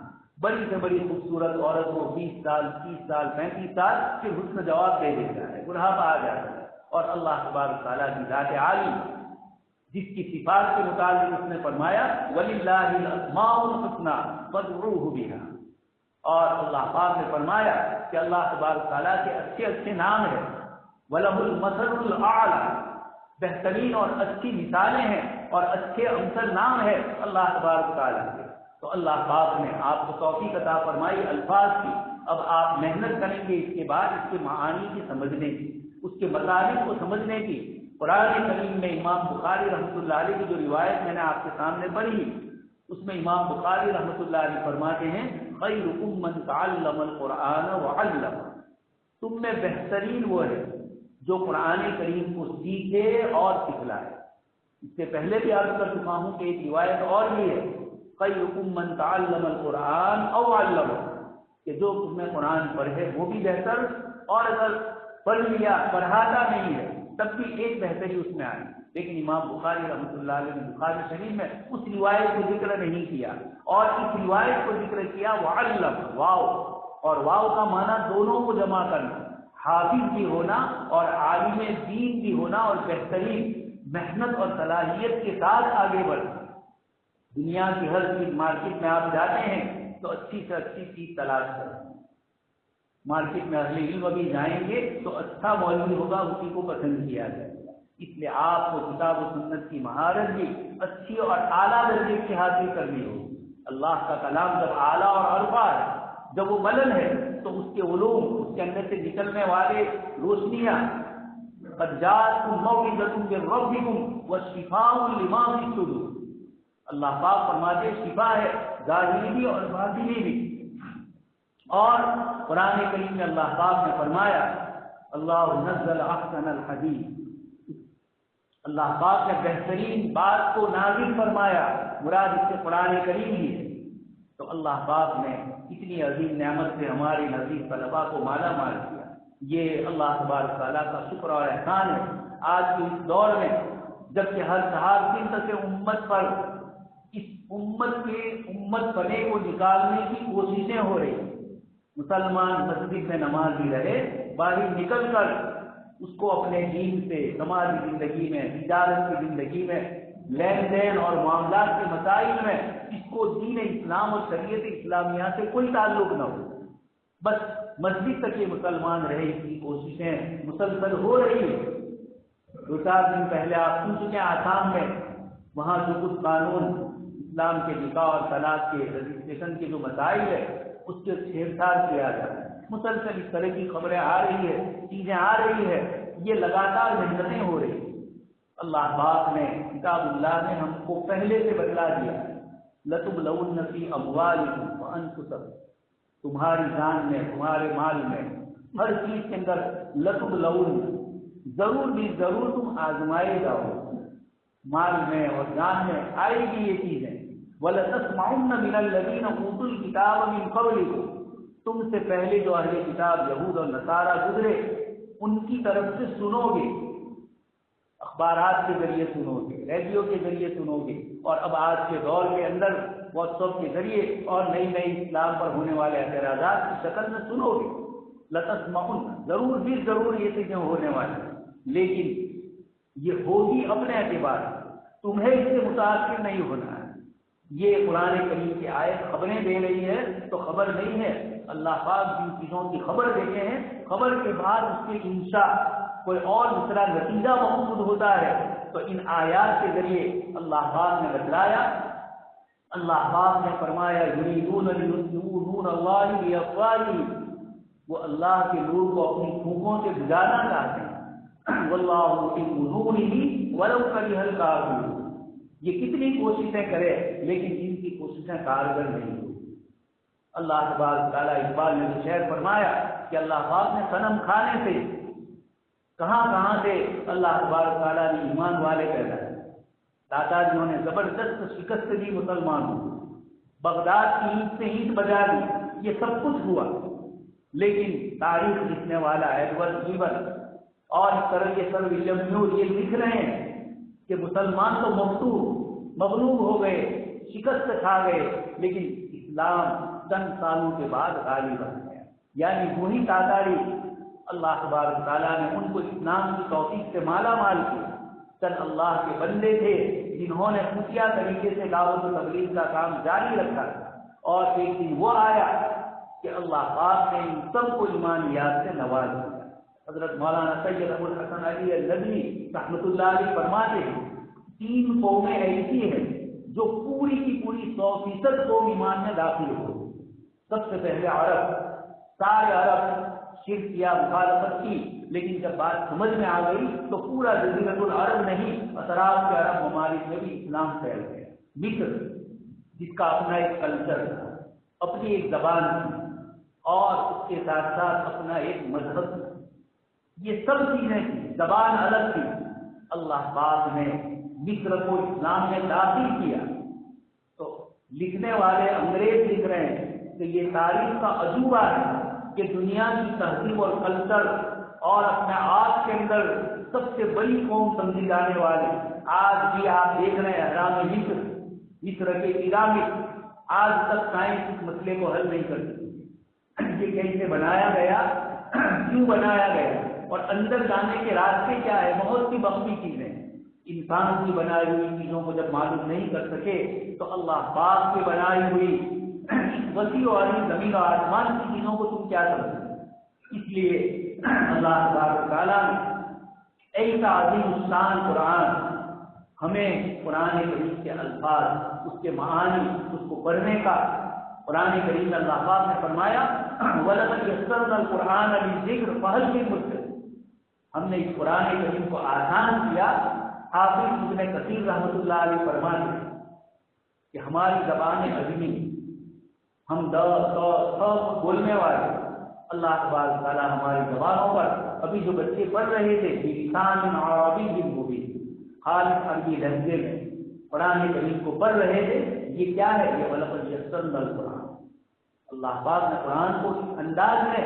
بڑی سے بڑی خوبصورت عورت کو 20 سال 30 سال 35 سال پھر حسن جواب دے دیتا ہے، بڑھاپا آ جاتا ہے، اور اللہ تبارک تعالیٰ کی ذات عالی جس کی صفات کے متعلق اس نے فرمایا وَلِلَّهِ الْأَسْمَاءُ الْحُسْنَى فَادْعُوهُ بِهَا، اور اللہ پاک نے فرمایا کہ اللہ تبارک تعالیٰ کے اچھے اچھے نام ہیں، وَلَهُ الْمَثَلُ الْأَعْلَىٰ، بہترین اور اچھی مثالیں ہیں اور اچھے امثل نام ہے اللہ تبارک تعالیٰ کے۔ تو اللہ پاک نے آپ کو توفیق عطا فرمائی الفاظ کی، اب آپ محنت کریں گے اس کے بعد اس کے معانی کی سمجھنے کی، اس کے مطالب کو سمجھنے کی۔ قرآن کریم میں امام بخاری رحمۃ اللہ علیہ کی جو روایت میں نے آپ کے سامنے پڑھی، اس میں امام بخاری رحمۃ اللہ علیہ فرماتے ہیں خیرکم من تعلم القرآن وعلم، تم میں بہترین وہ ہے جو قرآن کریم کو سیکھے اور سکھلائے۔ اس سے پہلے بھی عرض کر چکا ہوں کہ ایک روایت اور بھی ہے خیرکم من تعلم القرآن او علم، کہ جو تم نے قرآن پڑھے وہ بھی بہتر، اور اگر پڑھ لیا پڑھاتا نہیں ہے تب بھی ایک بہتری اس میں آئی۔ لیکن امام بخاری رحمۃ اللہ علیہ نے بخاری شریف میں اس روایت کو ذکر نہیں کیا، اور اس روایت کو ذکر کیا وعلم، واو، اور واو کا معنی دونوں کو جمع کرنا، حافظ بھی ہونا اور عالم دین بھی ہونا، اور بہترین محنت اور صلاحیت کے ساتھ آگے بڑھنا۔ دنیا کی ہر چیز مارکیٹ میں آپ جاتے ہیں تو اچھی سے اچھی چیز تلاش کریں، مارکیٹ میں اہل علم بھی جائیں گے تو اچھا مولوی ہوگا، اسی کو پسند کیا جائے گا۔ اس لیے آپ کو کتاب و سنت کی مہارت بھی اچھی اور اعلیٰ درجے کی حاصل کرنی ہوگی۔ اللہ کا کلام جب اعلیٰ اور عرفہ ہے، جب وہ بلند ہے، تو اس کے علوم، اس کے اندر سے نکلنے والے روشنیاں قد جاءتکم موعظۃ من ربکم وشفاء لما فی الصدور، اللہ پاک فرماتے شفا ہے ظاہری بھی اور باطنی بھی۔ اور قرآن کریم میں اللہ پاک نے فرمایا اللہ نزل احسن الحدیث، اللہ پاک نے بہترین بات کو نازل فرمایا، مراد اس سے قرآن کریم ہی ہے۔ تو اللہ پاک نے اتنی عظیم نعمت سے ہمارے نزیب طلباء کو مالا مال کیا، یہ اللہ تبارک تعالیٰ کا شکر اور احسان ہے۔ آج کے اس دور میں جبکہ ہر صحابہ سے امت پر، اس امت پنے کو نکالنے کی کوششیں ہو رہی ہیں، مسلمان مسجد میں نماز بھی رہے، باہر نکل کر اس کو اپنے دین سے سماجی زندگی میں، تجارت کی زندگی میں، لین دین اور معاملات کے مسائل میں اس کو دین اسلام اور شریعت اسلامیہ سے کوئی تعلق نہ ہو، بس مسجد تک یہ مسلمان رہے، اس کی کوششیں مسلسل ہو رہی ہیں۔ 2-4 دن پہلے آپ سن چکے ہیں آسام میں، وہاں جو کچھ قانون اسلام کے نکاح اور طلاق کے رجسٹریشن کے جو مسائل ہے اس کے چھیڑ چھاڑ کیا جا رہا ہے، مسلسل اس طرح کی خبریں آ رہی ہے، چیزیں آ رہی ہے، یہ لگاتار محنتیں ہو رہی ہیں۔ اللہ پاک نے، کتاب اللہ نے ہم کو پہلے سے بتلا دیا لَتُبْلَوُنَّ فِي أَمْوَالِكُمْ وَأَنفُسِكُم، تمہاری جان میں، تمہارے مال میں، ہر چیز کے اندر لَتُبْلَوُنَّ، ضرور بھی ضرور تم آزمائے جاؤ، مال میں اور جان میں آئے گی یہ چیزیں۔ وَلَتَسْمَعُنَّ مِنَ الَّذِينَ أُوتُوا الْكِتَابَ مِنْ قَبْلِكُمْ، تم سے پہلے جو اہل کتاب یہود اور نصارہ گزرے ان کی طرف سے سنو گے، اخبارات کے ذریعے سنو گے، ریڈیو کے ذریعے سنو گے، اور اب آج کے دور کے اندر واٹس ایپ کے ذریعے اور نئی نئی اسلام پر ہونے والے اعتراضات کی شکل میں سنو گے۔ لَتَسْمَعُنَّ، ضرور بھی ضرور یہ چیزیں ہونے والی ہیں، لیکن یہ ہوگی اپنے اعتبار سے، تمہیں اس سے متاثر نہیں ہونا ہے۔ یہ قرآن کریم کی آیت خبریں دے رہی ہے تو خبر نہیں ہے، اللہ پاک جن چیزوں کی خبر دیتے ہیں، خبر کے بعد اس کے انشاء کوئی اور دوسرا نتیجہ مقصود ہوتا ہے، تو ان آیات کے ذریعے اللہ پاک نے بتلایا۔ اللہ پاک نے فرمایا یریدون لیطفئوا نور اللہ بافواہہم، وہ اللہ کے نور کو اپنی پھونکوں سے بجھانا چاہتے ہیں، واللہ متم نورہ ولو کرہ الکافرون، یہ کتنی کوششیں کرے لیکن ان کی کوششیں کارگر نہیں ہوئی۔ اللہ تبارک تعالیٰ اقبال نے شعر فرمایا کہ اللہ پاک نے صنم کھانے سے کہاں کہاں سے اللہ تبارک تعالیٰ نے ایمان والے پیدا کیے، دادا جنہوں نے زبردست شکست دی مسلمانوں، بغداد کی اینٹ سے اینٹ بجا دی، یہ سب کچھ ہوا، لیکن تاریخ لکھنے والا ایڈورڈ گیبل اور اس طرح کے سر ولیم میور یہ لکھ رہے ہیں کہ مسلمان تو مغلوب ہو گئے، شکست کھا گئے، لیکن اسلام چند سالوں کے بعد غالب آ گیا۔ یعنی وہی تاتاری اللہ تبارک تعالیٰ نے ان کو اسلام کی توفیق سے مالا مال کیا۔ چند اللہ کے بندے تھے جنہوں نے خفیہ طریقے سے دعوت و تبلیغ کا کام جاری رکھا، اور ایک دن وہ آیا کہ اللہ پاک نے ان سب کو ایمانیات سے نواز دیا۔ حضرت مولانا سید ابو الحسن علی الندوی رحمۃ اللہ علیہ فرماتے ہیں 3 قومیں ایسی ہیں جو پوری کی پوری 100% قوم ایمان میں داخل ہو۔ سب سے پہلے عرب، سارے عرب شرک کیا، مخالفت کی، لیکن جب بات سمجھ میں آ گئی تو پورا جزیرۃ العرب نہیں، اطراف کے عرب ممالک میں بھی اسلام پھیل گیا۔ مصر جس کا اپنا ایک کلچر تھا، اپنی ایک زبان تھی، اور اس کے ساتھ ساتھ اپنا ایک مذہب تھا، یہ سب چیزیں تھیں، زبان الگ تھی، اللہ پاک نے مصر کو اسلام میں داخل کیا۔ تو لکھنے والے انگریز لکھ رہے ہیں کہ یہ تاریخ کا عجوبہ ہے کہ دنیا کی تہذیب اور کلچر اور اپنے آپ کے اندر سب سے بڑی قوم سمجھی جانے والے آج بھی آپ دیکھ رہے ہیں اہرام مصر کے پیرامڈ، آج تک سائنس اس مسئلے کو حل نہیں کر سکی، یہ کیسے بنایا گیا، کیوں بنایا گیا، اور اندر جانے کے راستے کیا ہے۔ بہت سی بخشی چیزیں انسان کی بنائی ہوئی چیزوں کو جب معلوم نہیں کر سکے تو اللہ پاک کی بنائی ہوئی وسیع و عریض زمین و آسمان کی چیزوں کو تم کیا سمجھو۔ اس لیے اللہ تبارک و تعالیٰ نے ایسا عظیم الشان قرآن ہمیں قرآن کریم کے الفاظ، اس کے معانی، اس کو پڑھنے کا، قرآن کریم میں اللہ پاک نے فرمایا وَلَقَدْ يَسَّرْنَا الْقُرْآنَ لِلذِّكْرِ فَهَلْ مِن مُدَّكِرٍ، ہم نے اس قرآن کریم کو آسان کیا۔ حافظ ابن کثیر رحمۃ اللہ علیہ فرماتے ہیں کہ ہماری زبان عجمی، ہم بولنے والے، اللہ تبارک و تعالیٰ ہماری زبانوں پر ابھی جو بچے پڑھ رہے تھے بِلِسَانٍ عَرَبِيٍّ مُبِينٍ، خالص عربی لہجے میں قرآن کریم کو پڑھ رہے تھے۔ یہ کیا ہے؟ یہ وَلَقَدْ يَسَّرْنَا الْقُرْآنَ، اللہ پاک نے قرآن کو اس انداز میں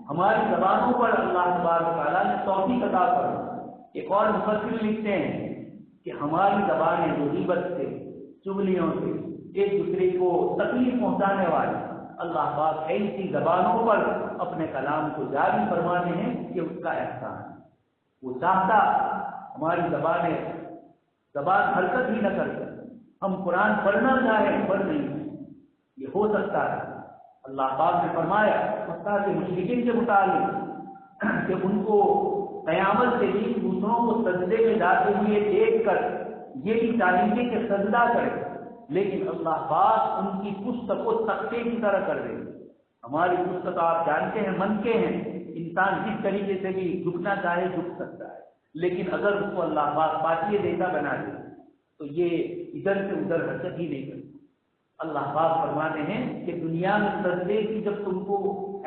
ہماری زبانوں پر اللہ تبارک و تعالیٰ نے توفیق عطا فرمائی۔ ایک اور مفسر لکھتے ہیں کہ ہماری زبانیں جو غیبت سے، چغلیوں سے، ایک دوسرے کو تکلیف پہنچانے والی، اللہ پاک ایسی زبانوں پر اپنے کلام کو جاری فرمانے ہیں کہ اس کا احسان ہے۔ وہ چاہتا ہماری زبان حرکت ہی نہ کرتے، ہم قرآن پڑھنا چاہیں پڑھ نہیں، یہ ہو سکتا ہے۔ اللہ پاک نے فرمایا استاد مشرکین کے متعلق کہ ان کو قیامت کے دن دوسروں کو سجدے میں جاتے ہوئے دیکھ کر یہ بھی چاہیے کہ سجدہ کرے، لیکن اللہ پاک ان کی پشت کو تختے کی طرح کر دے۔ ہماری پشت تو آپ جانتے ہیں منکے ہیں، انسان جس طریقے سے بھی جھکنا چاہے جھک سکتا ہے، لیکن اگر اس کو اللہ پاک پاٹیے دیتا بنا دے تو یہ ادھر سے ادھر حرکت ہی نہیں کرتا۔ اللہ پاک فرماتے ہیں کہ دنیا میں سجدے کی جب تم کو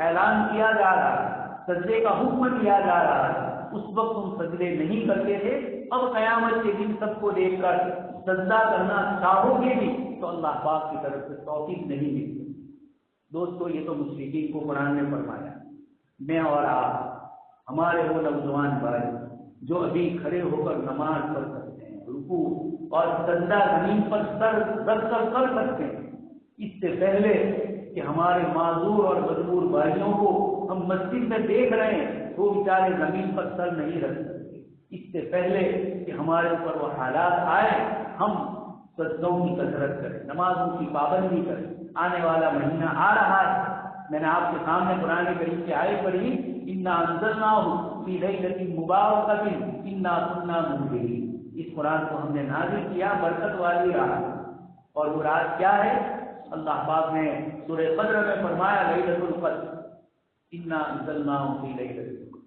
اعلان کیا جا رہا ہے، سجدے کا حکم دیا جا رہا ہے، اس وقت تم سجدے نہیں کرتے تھے، اب قیامت کے دن سب کو دیکھ کر سجدہ کرنا چاہو گے بھی تو اللہ پاک کی طرف سے توفیق نہیں ملتی۔ دوستو یہ تو مشرکین کو قرآن نے فرمایا، میں اور آپ ہمارے وہ نوجوان بھائی جو ابھی کھڑے ہو کر نماز پڑھ سکتے ہیں، رکوع اور سجدہ زمین پر سر رکھ کر کر سکتے ہیں، اس سے پہلے کہ ہمارے معذور اور مجبور بھائیوں کو ہم مسجد میں دیکھ رہے ہیں وہ بیچارے زمین پر سر نہیں رکھ سکتے، اس سے پہلے کہ ہمارے اوپر وہ حالات آئے ہم سجدوں کی کثرت کریں، نمازوں کی پابندی کریں۔ آنے والا مہینہ آ رہا ہے، میں نے آپ کے سامنے قرآن کریم کی آیت پڑھی انا انزلناہ فی لیلۃ مبارکۃ انا کنا منذرین، اس قرآن کو ہم نے نازل کیا برکت والی رات، اور وہ رات کیا ہے؟ اللہ پاک نے سورہ قدر میں فرمایا لیلۃ القدر انا انزلناہ فی لیلۃ القدر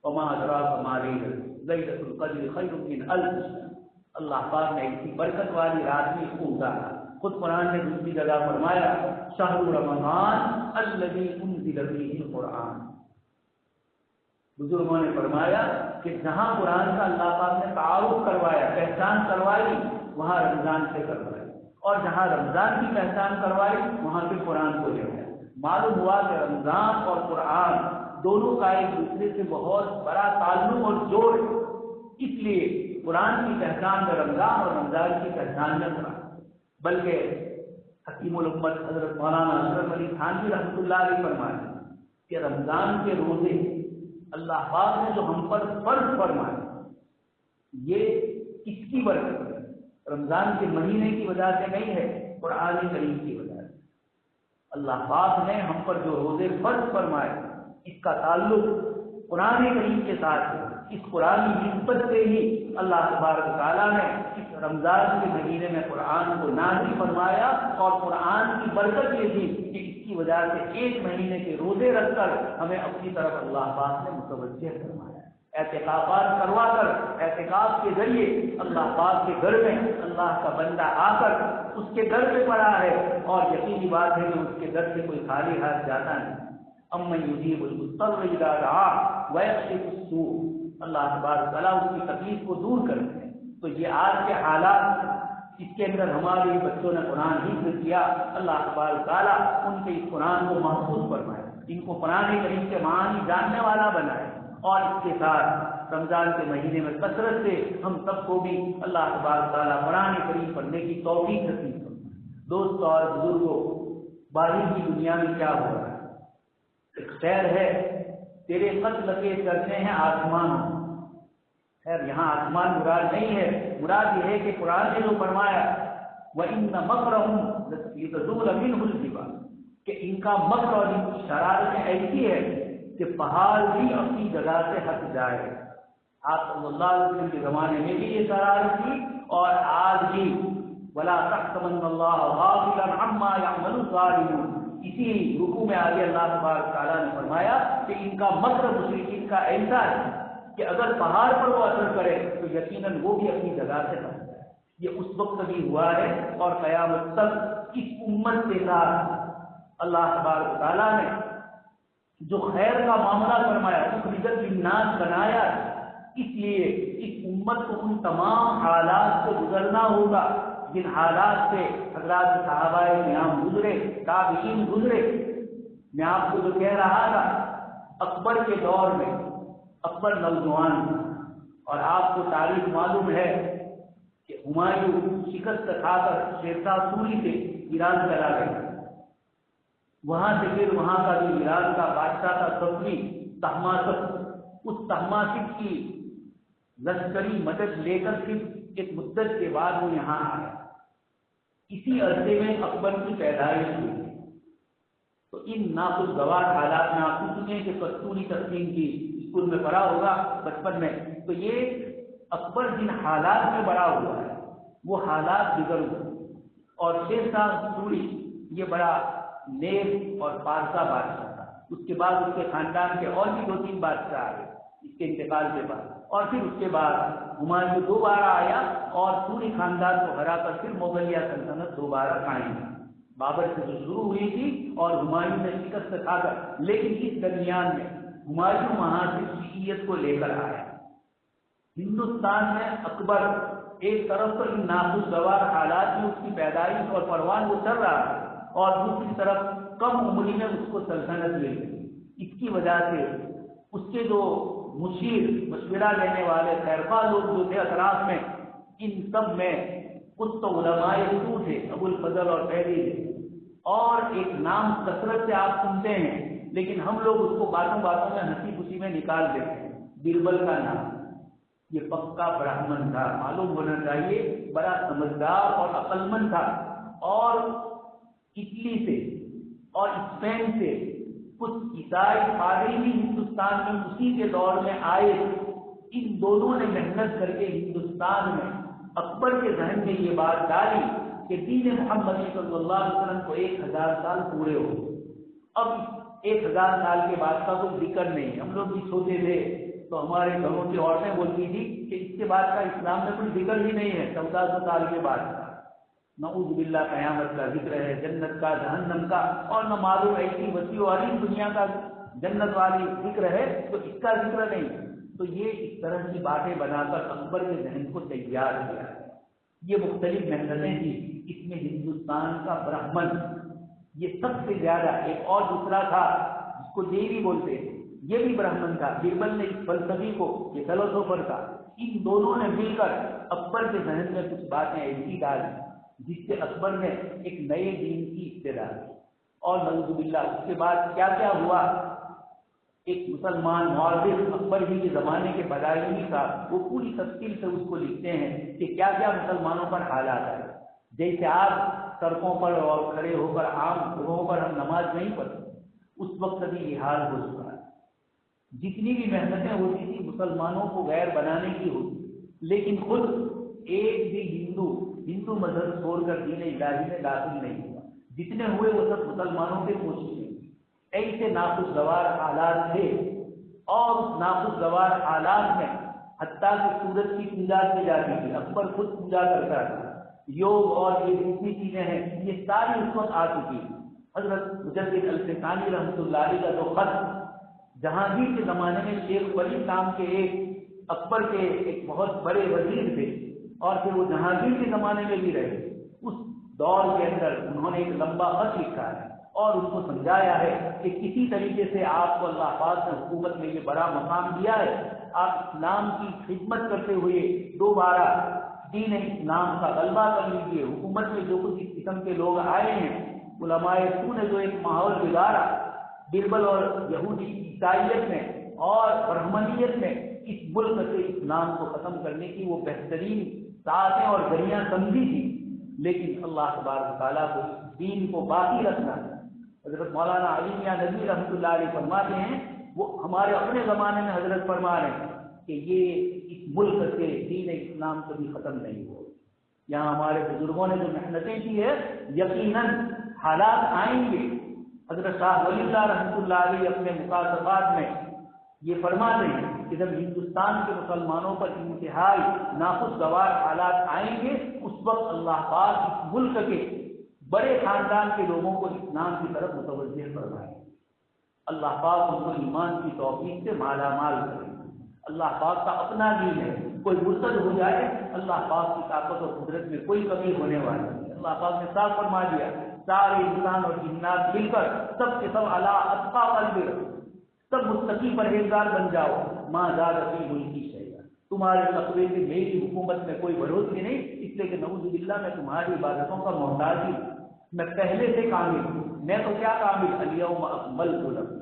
وما ادراک ما لیلۃ القدر خیر من الف شہر، اللہ پاک نے ایسی برکت والی رات میں اس کو اتارا۔ خود قرآن نے دوسری جگہ فرمایا شہر رمضان الذی انزل فیہ القرآن، بزرگوں نے فرمایا کہ جہاں قرآن کا اللہ پاک نے تعارف کروایا، پہچان کروائی، وہاں رمضان سے کروائی، اور جہاں رمضان کی پہچان کروائی وہاں پہ قرآن کو لے گیا۔ معلوم ہوا کہ رمضان اور قرآن دونوں کا ایک دوسرے سے بہت بڑا تعلق اور جوڑ ہے، اس لیے قرآن کی پہچان میں رمضان اور رمضان کی پہچان میں قرآن۔ بلکہ حکیم الامت حضرت مولانا اشرف علی تھانوی رحمۃ اللہ علیہ فرمائے کہ رمضان کے روزے اللہ پاک نے جو ہم پر فرض فرمائے یہ کس کی برکت ہے؟ رمضان کے مہینے کی وجہ سے نہیں ہے، قرآن کریم کی وجہ سے۔ اللہ پاک نے ہم پر جو روزے فرض فرمائے اس کا تعلق قرآن کریم کے ساتھ ہے۔ اس قرآن کی نسبت سے ہی اللہ تبارک و تعالیٰ نے اس رمضان کے مہینے میں قرآن کو نازل فرمایا، اور قرآن کی برکت یہ تھی کہ اس کی وجہ سے ایک مہینے کے روزے رکھ کر ہمیں اپنی طرف اللہ پاک نے متوجہ فرمایا، اعتکافات کروا کر اعتکاف کے ذریعے اللہ پاک کے گھر میں اللہ کا بندہ آ کر اس کے در پہ پڑا ہے، اور یقینی بات ہے کہ اس کے در سے کوئی خالی ہاتھ جاتا نہیں۔ امن یجیب المضطر اذا دعاہ ویکشف السوء، اللہ تبارک تعالیٰ اس کی تکلیف کو دور کرتے ہیں۔ تو یہ آج کے حالات، اس کے اندر ہمارے بچوں نے قرآن حفظ کیا، اللہ تبارک تعالیٰ ان کے اس قرآن کو محفوظ فرمائے، ان کو قرآن کریم کے معانی جاننے والا بنائے، اور اس کے ساتھ رمضان کے مہینے میں کثرت سے ہم سب کو بھی اللہ تبارک تعالیٰ قرآن کریم پڑھنے کی توفیق نصیب فرمائے۔ دوستو اور بزرگوں، باہر کی دنیا میں کیا ہو رہا ہے؟ ایک شعر ہے، تیرے قتل کے چرچے ہیں آسمان۔ خیر یہاں آسمان مراد نہیں ہے، مراد یہ ہے کہ قرآن نے جو فرمایا وَإِنَّ مَكْرَهُمْ لَتَزُولَ مِنْهُ الْجِبَالُ، کہ ان کا مکر اور ان کی شرارت ایسی ہے کہ پہاڑ بھی اپنی جگہ سے ہٹ جائے۔ آپ صلی اللہ علیہ وسلم کے زمانے میں بھی یہ شرارت تھی، اور آج بھی وَلَا تَحْسَبَنَّ اللَّهَ غَافِلًا عَمَّا يَعْمَلُ الظَّالِمُونَ، اسی رکوع میں آگے اللہ تبارک تعالیٰ نے فرمایا کہ ان کا مکر مشرکین کا ایسا ہے کہ اگر پہاڑ پر وہ اثر کرے تو یقیناً وہ بھی اپنی جگہ سے ہٹ جائے۔ یہ اس وقت بھی ہوا ہے، اور قیامت تک اس امت کے ساتھ اللہ تبارک تعالیٰ نے جو خیر کا معاملہ فرمایا، اخرجت للناس بنایا، اس لیے اس امت کو ان تمام حالات سے گزرنا ہوگا جن حالات سے حضرات صحابہ کرام گزرے، تابعین گزرے۔ میں آپ کو جو کہہ رہا تھا، اکبر کے دور میں اکبر نوجوان تھا، اور آپ کو تاریخ معلوم ہے کہ ہمایوں شکست کھا کر شیرشاہ سوری سے ایران چلا گیا، وہاں سے پھر وہاں کا جو ایران کا بادشاہ تھا صفوی طہماسپ، اس طہماسپ کی لشکری مدد لے کر پھر ایک مدت کے بعد وہ یہاں آیا۔ اسی عرصے میں اکبر کی پیدائش ہوئی۔ تو ان ناخوشگوار حالات میں آپ کو سنیں کہ کستوری تقسیم کی اسکول میں پڑھا ہوگا بچپن میں، تو یہ اکبر جن حالات میں بڑا ہوا ہے وہ حالات بگڑ ہوئے، اور شیرشاہ سوری یہ بڑا نیک اور پارسا بادشاہ تھا۔ اس کے بعد اس کے خاندان کے اور بھی 2-3 بادشاہ آئے اس کے انتقال کے بعد، اور پھر اس کے بعد ہمایوں دوبارہ آیا اور پوری خاندان کو ہرا کر پھر مغلیہ سلطنت دوبارہ قائم ہوئی۔ بابر سے جو شروع ہوئی تھی اور ہمایوں نے شکست کھا کر، لیکن اس درمیان میں ہمایوں وہاں سے شیعیت کو لے کر آیا۔ ہندوستان میں اکبر ایک طرف تو ان ناخوشگوار حالات میں اس کی پیدائش اور پروان وہ چل رہا ہے، اور دوسری طرف کم عمری میں اس کو سلطنت مل گئی۔ اس کی وجہ سے اس کے جو مشیر مشورہ لینے والے خیرخواہ لوگ جو تھے اطراف میں، ان سب میں کچھ تو علماء سو تھے، ابو الفضل اور فیضی تھے، اور ایک نام کثرت سے آپ سنتے ہیں لیکن ہم لوگ اس کو باتوں باتوں میں ہنسی خوشی میں نکال دیتے ہیں، بربل کا نام۔ یہ پکا برہمن تھا، معلوم ہونا چاہیے بڑا سمجھدار اور عقل مند تھا، اور اٹلی سے اور اسپین سے کچھ عیسائی پادری بھی ہندوستان میں اسی کے دور میں آئے۔ ان دونوں نے محنت کر کے ہندوستان میں اکبر کے ذہن میں یہ بات ڈالی کہ دین محمد صلی اللہ علیہ وسلم کو 1000 سال پورے ہو۔ اب 1000 سال کے بعد کا کوئی ذکر نہیں۔ ہم لوگ بھی چھوٹے تھے تو ہمارے گھروں کی عورتیں بولتی تھی کہ اس کے بعد کا اسلام میں کوئی ذکر ہی نہیں ہے، 1400 سال کے بعد کا۔ نعوذ باللہ قیامت کا ذکر ہے، جنت کا، جہنم کا، اور نہ معلوم ایسی وسیع و عظیم دنیا کا جنت والی ذکر ہے تو اس کا ذکر نہیں۔ تو یہ اس طرح کی باتیں بنا کر اکبر کے ذہن کو تیار کیا۔ یہ مختلف محنتیں تھی، اس میں ہندوستان کا برہمن یہ سب سے زیادہ، ایک اور دوسرا تھا جس کو دیوی بولتے ہیں، یہ بھی برہمن تھا۔ بربل نے اس فلسفی کو، یہ فلسفر تھا، ان دونوں نے مل کر اکبر کے ذہن میں کچھ باتیں ایسی ڈالی جس سے اکبر نے ایک نئے دین کی ابتدا کی۔ اور نعوذ باللہ اس کے بعد کیا کیا ہوا، ایک مسلمان مورخ اکبر ہی کے زمانے کے بدائعی صاحب وہ پوری تفصیل سے اس کو لکھتے ہیں کہ کیا کیا مسلمانوں پر حالات آئے۔ جیسے آج سڑکوں پر اور کھڑے ہو کر عام جگہوں پر ہم نماز نہیں پڑھتے، اس وقت بھی یہ حال ہو چکا ہے۔ جتنی بھی محنتیں ہوتی تھی مسلمانوں کو غیر بنانے کی ہوتی، لیکن خود ایک بھی ہندو مذہب چھوڑ کر دین الہی میں داخل نہیں ہوا۔ جتنے ہوئے وہ سب مسلمانوں کے کوشش میں ایسے ناخوشگوار حالات تھے، اور ناخوشگوار حالات میں حتیٰ کہ سورج کی پوجا کی جاتی تھی، اکبر خود پوجا کرتا تھا، یوگ اور یہ جتنی چیزیں ہیں یہ ساری اس وقت آ چکی ہیں۔ حضرت مجدد الفسانی رحمۃ اللہ علیہ کا جو خط جہانگیر کے زمانے میں شیخ ولی نام کے ایک اکبر کے ایک بہت بڑے وزیر تھے، اور پھر وہ جہانگیر کے زمانے میں بھی رہے، اس دور کے اندر انہوں نے ایک لمبا خط لکھا ہے اور ان کو سمجھایا ہے کہ کسی طریقے سے آپ کو اللہ پاک نے حکومت میں یہ بڑا مقام دیا ہے، آپ اسلام کی خدمت کرتے ہوئے دوبارہ دین اسلام کا غلبہ کر لیجیے۔ حکومت میں جو کچھ اس قسم کے لوگ آئے ہیں، علماء سو نے جو ایک ماحول بگاڑا بربل اور یہودی عیسائیت میں اور برہمنیت میں، اس ملک سے اسلام کو ختم کرنے کی وہ بہترین ساعتیں اور گھڑیاں سمجھی تھی، لیکن اللہ تبارک و تعالیٰ کو اس دین کو باقی رکھنا ہے۔ حضرت مولانا علی میاں ندوی رحمۃ اللہ علیہ فرماتے ہیں، وہ ہمارے اپنے زمانے میں حضرت فرما رہے ہیں کہ یہ اس ملک سے دین اسلام کبھی ختم نہیں ہو۔ یہاں ہمارے بزرگوں نے جو محنتیں کی ہے، یقیناً حالات آئیں گے۔ حضرت شاہ ولی اللہ رحمۃ اللہ علیہ اپنے مکاتبات میں یہ فرماتے ہیں کہ جب ہندوستان کے مسلمانوں پر انتہائی ناخوشگوار حالات آئیں گے، اس وقت اللہ پاک اس ملک کے بڑے خاندان کے لوگوں کو اسلام کی طرف متوجہ فرمائے، اللہ پاک ان کو ایمان کی توفیق سے مالا مال کرے۔ اللہ پاک کا اپنا دین ہے، کوئی مرتد ہو جائے اللہ پاک کی طاقت اور قدرت میں کوئی کمی ہونے والی نہیں۔ اللہ پاک نے صاف فرما دیا، سارے انسان اور جنات مل کر سب کے سب اعلیٰ اتقا قلب رکھو، سب متقی پرہیزگار بن جاؤ، ماں زاد فی ملکی شیئا، تمہارے تقوی سے میری حکومت میں کوئی بڑھوتری نہیں، اس لیے کہ نعوذ باللہ میں تمہاری عبادتوں کا محتاج ہوں، میں پہلے سے کامل ہوں۔ میں تو کیا کامل، الیوم اکملت لکم،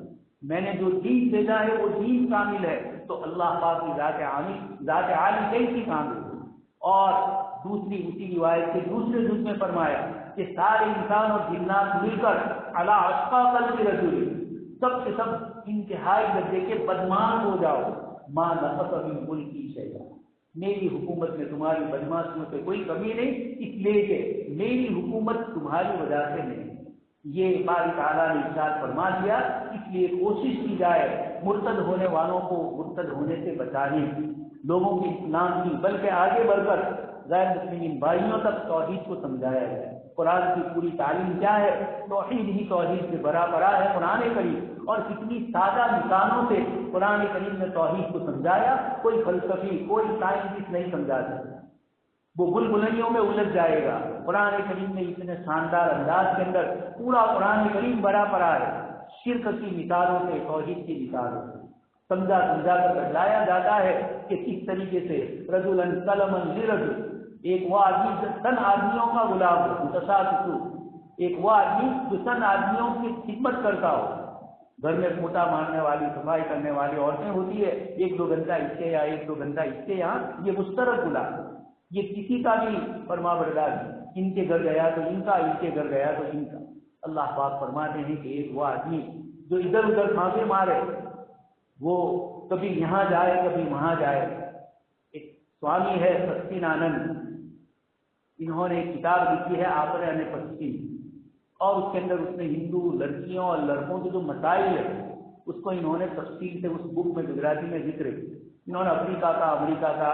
میں نے جو دین بھیجا ہے وہ دین کامل ہے، تو اللہ پاک کی ذات عالی کیسی کامل ہے۔ اور دوسری اسی روایت کے دوسرے جز میں فرمایا کہ سارے انسان اور جنات مل کر علی اتقا قلب رجل، سب کے سب انتہائی درجے کے بدمان ہو جاؤ، ماں نقص من ملکی شیئا، میری حکومت میں تمہاری بدماشیوں سے کوئی کمی نہیں، اس لیے کہ میری حکومت تمہاری وجہ سے نہیں۔ یہ باری تعالیٰ نے ارشاد فرما دیا، اس لیے کوشش کی جائے مرتد ہونے والوں کو مرتد ہونے سے بچانے، لوگوں کی اسلام کی بلکہ آگے بڑھ کر غیر مسلم بھائیوں تک توحید کو سمجھایا جائے۔ قرآن کی پوری تعلیم کیا ہے؟ توحید ہی توحید سے بھرا پڑا ہے قرآن کریم، اور کتنی سادہ مثالوں سے قرآن کریم نے توحید کو سمجھایا، کوئی فلسفی کوئی سائنٹسٹ نہیں سمجھا سکتا، وہ بلبلیوں میں الجھ جائے گا۔ قرآن کریم نے اتنے شاندار انداز کے اندر پورا قرآن کریم بھرا پڑا ہے، شرک کی مثالوں سے، توحید کی مثالوں سے سمجھا کر بتلایا جاتا ہے کہ کس طریقے سے رجلا سلما لرجل، ایک وہ آدمی چند آدمیوں کا غلام ہو، متشابہ، ایک وہ آدمی جو چند آدمیوں کی خدمت کرتا ہو، گھر میں پوٹا مارنے والی، صفائی کرنے والی عورتیں ہوتی ہے، 1-2 گھنٹہ اس کے یہاں 1-2 گھنٹہ اس کے یہاں، یہ مشترک غلام، یہ کسی کا بھی فرما بردار نہیں، ان کے گھر گیا تو ان کا، ان کے گھر گیا تو ان کا۔ اللہ پاک فرماتے ہیں کہ ایک وہ آدمی جو ادھر ادھر پھانسے مارے، وہ کبھی یہاں جائے کبھی وہاں جائے۔ ایک سوامی ہے سچنانند، انہوں نے ایک کتاب لکھی ہے آپرے ان پچھم، اور اس کے اندر اس نے ہندو لڑکیوں اور لڑکوں کے جو مسائل ہے اس کو انہوں نے تفصیل سے اس بک میں گجراتی میں ذکر کیا۔ انہوں نے افریقہ کا، امریکہ کا،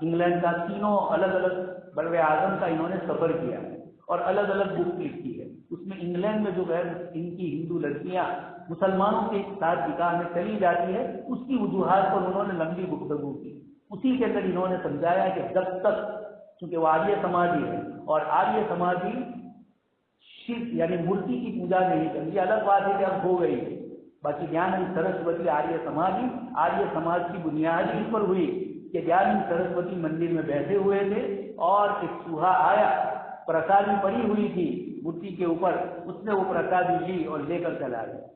انگلینڈ کا، تینوں الگ الگ بر اعظم کا انہوں نے سفر کیا اور الگ الگ بک لکھی ہے۔ اس میں انگلینڈ میں جو غیر ان کی ہندو لڑکیاں مسلمانوں کے ساتھ نکاح میں چلی جاتی ہے، اس کی وجوہات پر انہوں نے لمبی گفتگو کی۔ اسی کے اندر انہوں نے سمجھایا کہ جب تک، چونکہ وہ آریہ سماجی ہے اور آریہ سماجی شرک یعنی مورتی کی پوجا نہیں کرتی، یہ الگ بات ہے کہ اب ہو گئی، باقی گیانند سرسوتی آریہ سماج کی بنیاد اس پر ہوئی کہ گیانند سرسوتی مندر میں بیٹھے ہوئے تھے اور ایک چوہا آیا، پرسادی پڑی ہوئی تھی مورتی کے اوپر، اس نے وہ پرسادی لی اور لے کر چلا گیا۔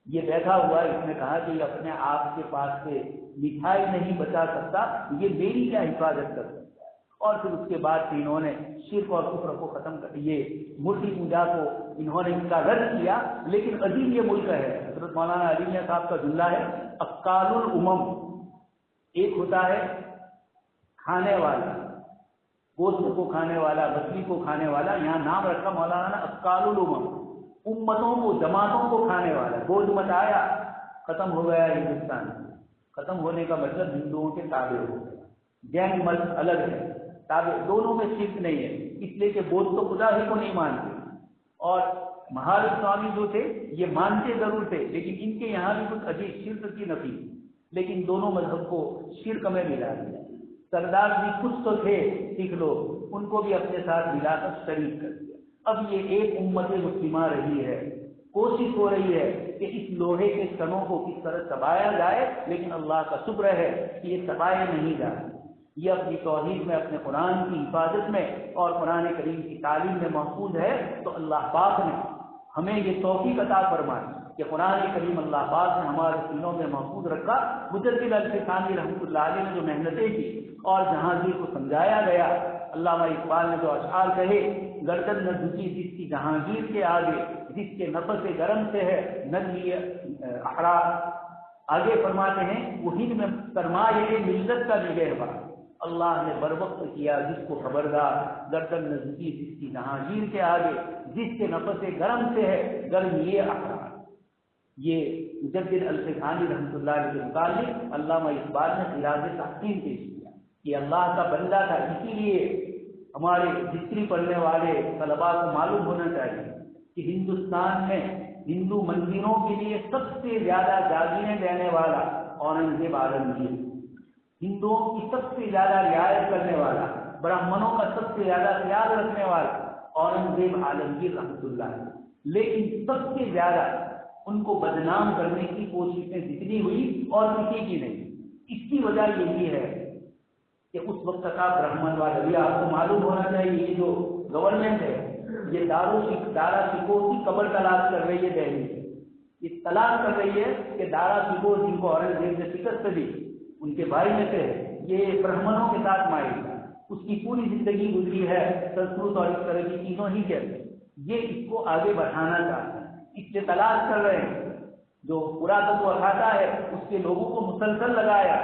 یہ بیٹھا ہوا اس نے کہا کہ یہ اپنے آپ کے پاس سے مٹھائی نہیں بچا سکتا، یہ میری کیا حفاظت کر سکتا ہے؟ اور پھر اس کے بعد سے انہوں نے شرک اور کفر کو ختم کر یہ مورتی پوجا کو انہوں نے اس کا رد کیا. لیکن عظیم یہ ملک ہے. حضرت مولانا علی میاں صاحب کا جملہ ہے اکال الامم. ایک ہوتا ہے کھانے والا, گوشت کو کھانے والا, مچھلی کو کھانے والا. یہاں نام رکھا مولانا نے اکال الامم, امتوں کو جماعتوں کو کھانے والا. بوجھ مچایا, ختم ہو گیا ہندوستان. ختم ہونے کا مطلب ہندوؤں کے تابع ہو گیا. جین مت الگ ہے, تابع دونوں میں شرک نہیں ہے, اس لیے کہ بودھ تو خدا ہی کو نہیں مانتے. اور مہاویر سوامی جو تھے یہ مانتے ضرور تھے, لیکن ان کے یہاں بھی کچھ عجیب شرک کی نفی, لیکن دونوں مذہب کو شرک میں ملا دیا. سردار بھی کچھ تو تھے سکھ لوگ, ان کو بھی اپنے ساتھ ملا کر شریک کر دیا. اب یہ ایک امت مسلمہ رہی ہے, کوشش ہو رہی ہے کہ اس لوہے کے تنوں کو کس طرح دبایا جائے, لیکن اللہ کا شکر ہے کہ یہ دبائے نہیں جائے. یہ اپنی توحید میں, اپنے قرآن کی حفاظت میں اور قرآن کریم کی تعلیم میں محفوظ ہے. تو اللہ پاک نے ہمیں یہ توفیق عطا فرمائی کہ قرآن کریم اللہ پاک نے ہمارے سینوں میں محفوظ رکھا. مجدد الفسانی رحمۃ اللہ علیہ نے جو محنتیں کی اور جہانگیر کو سمجھایا گیا, علامہ اقبال نے جو اشعار کہے, گردن نہ جھکی جس کی جہانگیر کے آگے, جس کے نفس گرم سے ہے نرمی احرار. آگے فرماتے ہیں وہ ہند میں سرمایہ ملت کا نگہبان اللہ نے بر وقت کیا جس کو خبردار. گردن نہ جھکی جس کی جہانگیر کے آگے, جس کے نفس گرم سے ہے گرمی احرار. یہ مجدد الفسانی رحمۃ اللہ علیہ کے متعلق علامہ اقبال نے خلاف تحسین پیش کیا. یہ اللہ کا بندہ تھا, اسی لیے ہمارے ہسٹری پڑھنے والے طلباء کو معلوم ہونا چاہیے کہ ہندوستان میں ہندو مندروں کے لیے سب سے زیادہ جاگیریں دینے والا اورنگزیب عالمگیر, ہندوؤں کی سب سے زیادہ رعایت کرنے والا, برہمنوں کا سب سے زیادہ خیال رکھنے والا اورنگزیب عالمگیر رحمۃ اللہ علیہ. لیکن سب سے زیادہ ان کو بدنام کرنے کی کوششیں جتنی ہوئی اور کسی کی نہیں. اس کی وجہ یہی ہے کہ اس وقت کا برہمن والا, آپ کو معلوم ہونا چاہیے یہ جو گورنمنٹ ہے یہ دارا شکوہ کی قبر تلاش کر رہی ہے دہلی سے. یہ تلاش کر رہی ہے کہ دارا شکوہ جن کو اورنگزیب نے شکست دی, ان کے بھائی میں سے یہ برہمنوں کے ساتھ مائل تھا, اس کی پوری زندگی گزری ہے سنسکرت اور اس طرح کی چیزوں ہی کے اندر. یہ اس کو آگے بڑھانا چاہتے ہیں, اس سے تلاش کر رہے ہیں. جو پراتتو اکھاڑا ہے اس کے لوگوں کو مسلسل لگایا.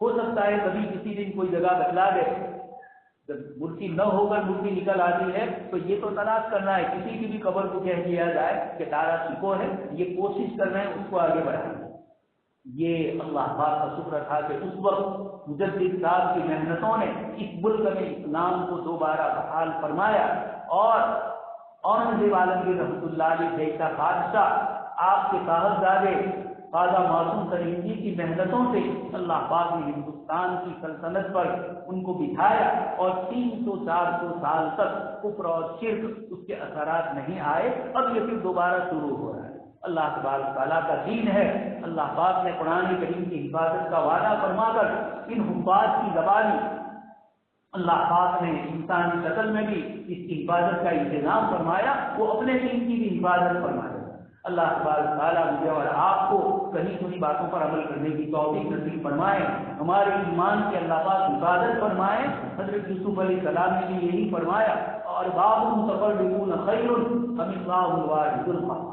ہو سکتا ہے کبھی کسی دن کوئی جگہ بتلا دے, جب مورتی نہ ہو کر مورتی نکل آتی ہے تو یہ تو تلاش کرنا ہے کسی کی بھی قبر کو کہہ دیا جائے کہ دارا شکوہ ہے. یہ کوشش کر رہے ہیں اس کو آگے بڑھانا. یہ اللہ پاک کا شکر تھا کہ اس وقت مجدد صاحب کی محنتوں نے اس ملک میں اسلام کو دوبارہ بحال فرمایا. اور اورنگزیب عالمگیر رحمۃ اللہ علیہ جیسا بادشاہ آپ کے صاحبزادے خواجہ معصوم سرہندی کی محنتوں سے اللہ پاک نے ہندوستان کی سلطنت پر ان کو بٹھایا, اور 300-400 سال تک کفر اور شرک اس کے اثرات نہیں آئے. اب یہ پھر دوبارہ شروع ہو رہا ہے. اللہ تبارک تعالیٰ کا دین ہے. اللہ پاک نے قرآن کریم کی حفاظت کا وعدہ فرما کر ان حفاظ کی زبانی اللہ پاک نے انسانی شکل میں بھی اس کی حفاظت کا انتظام فرمایا. وہ اپنے دین کی بھی حفاظت فرمایا. اللہ تبارک تعالیٰ مجھے اور آپ کو کہیں سنی باتوں پر عمل کرنے کی توفیق نصیب فرمائے. ہمارے ایمان کی اللہ پاک حفاظت فرمائے. حضرت یوسف علیہ السلام نے بھی یہی فرمایا, اور باب متفرقون خیر ام اللہ الواحد القہار.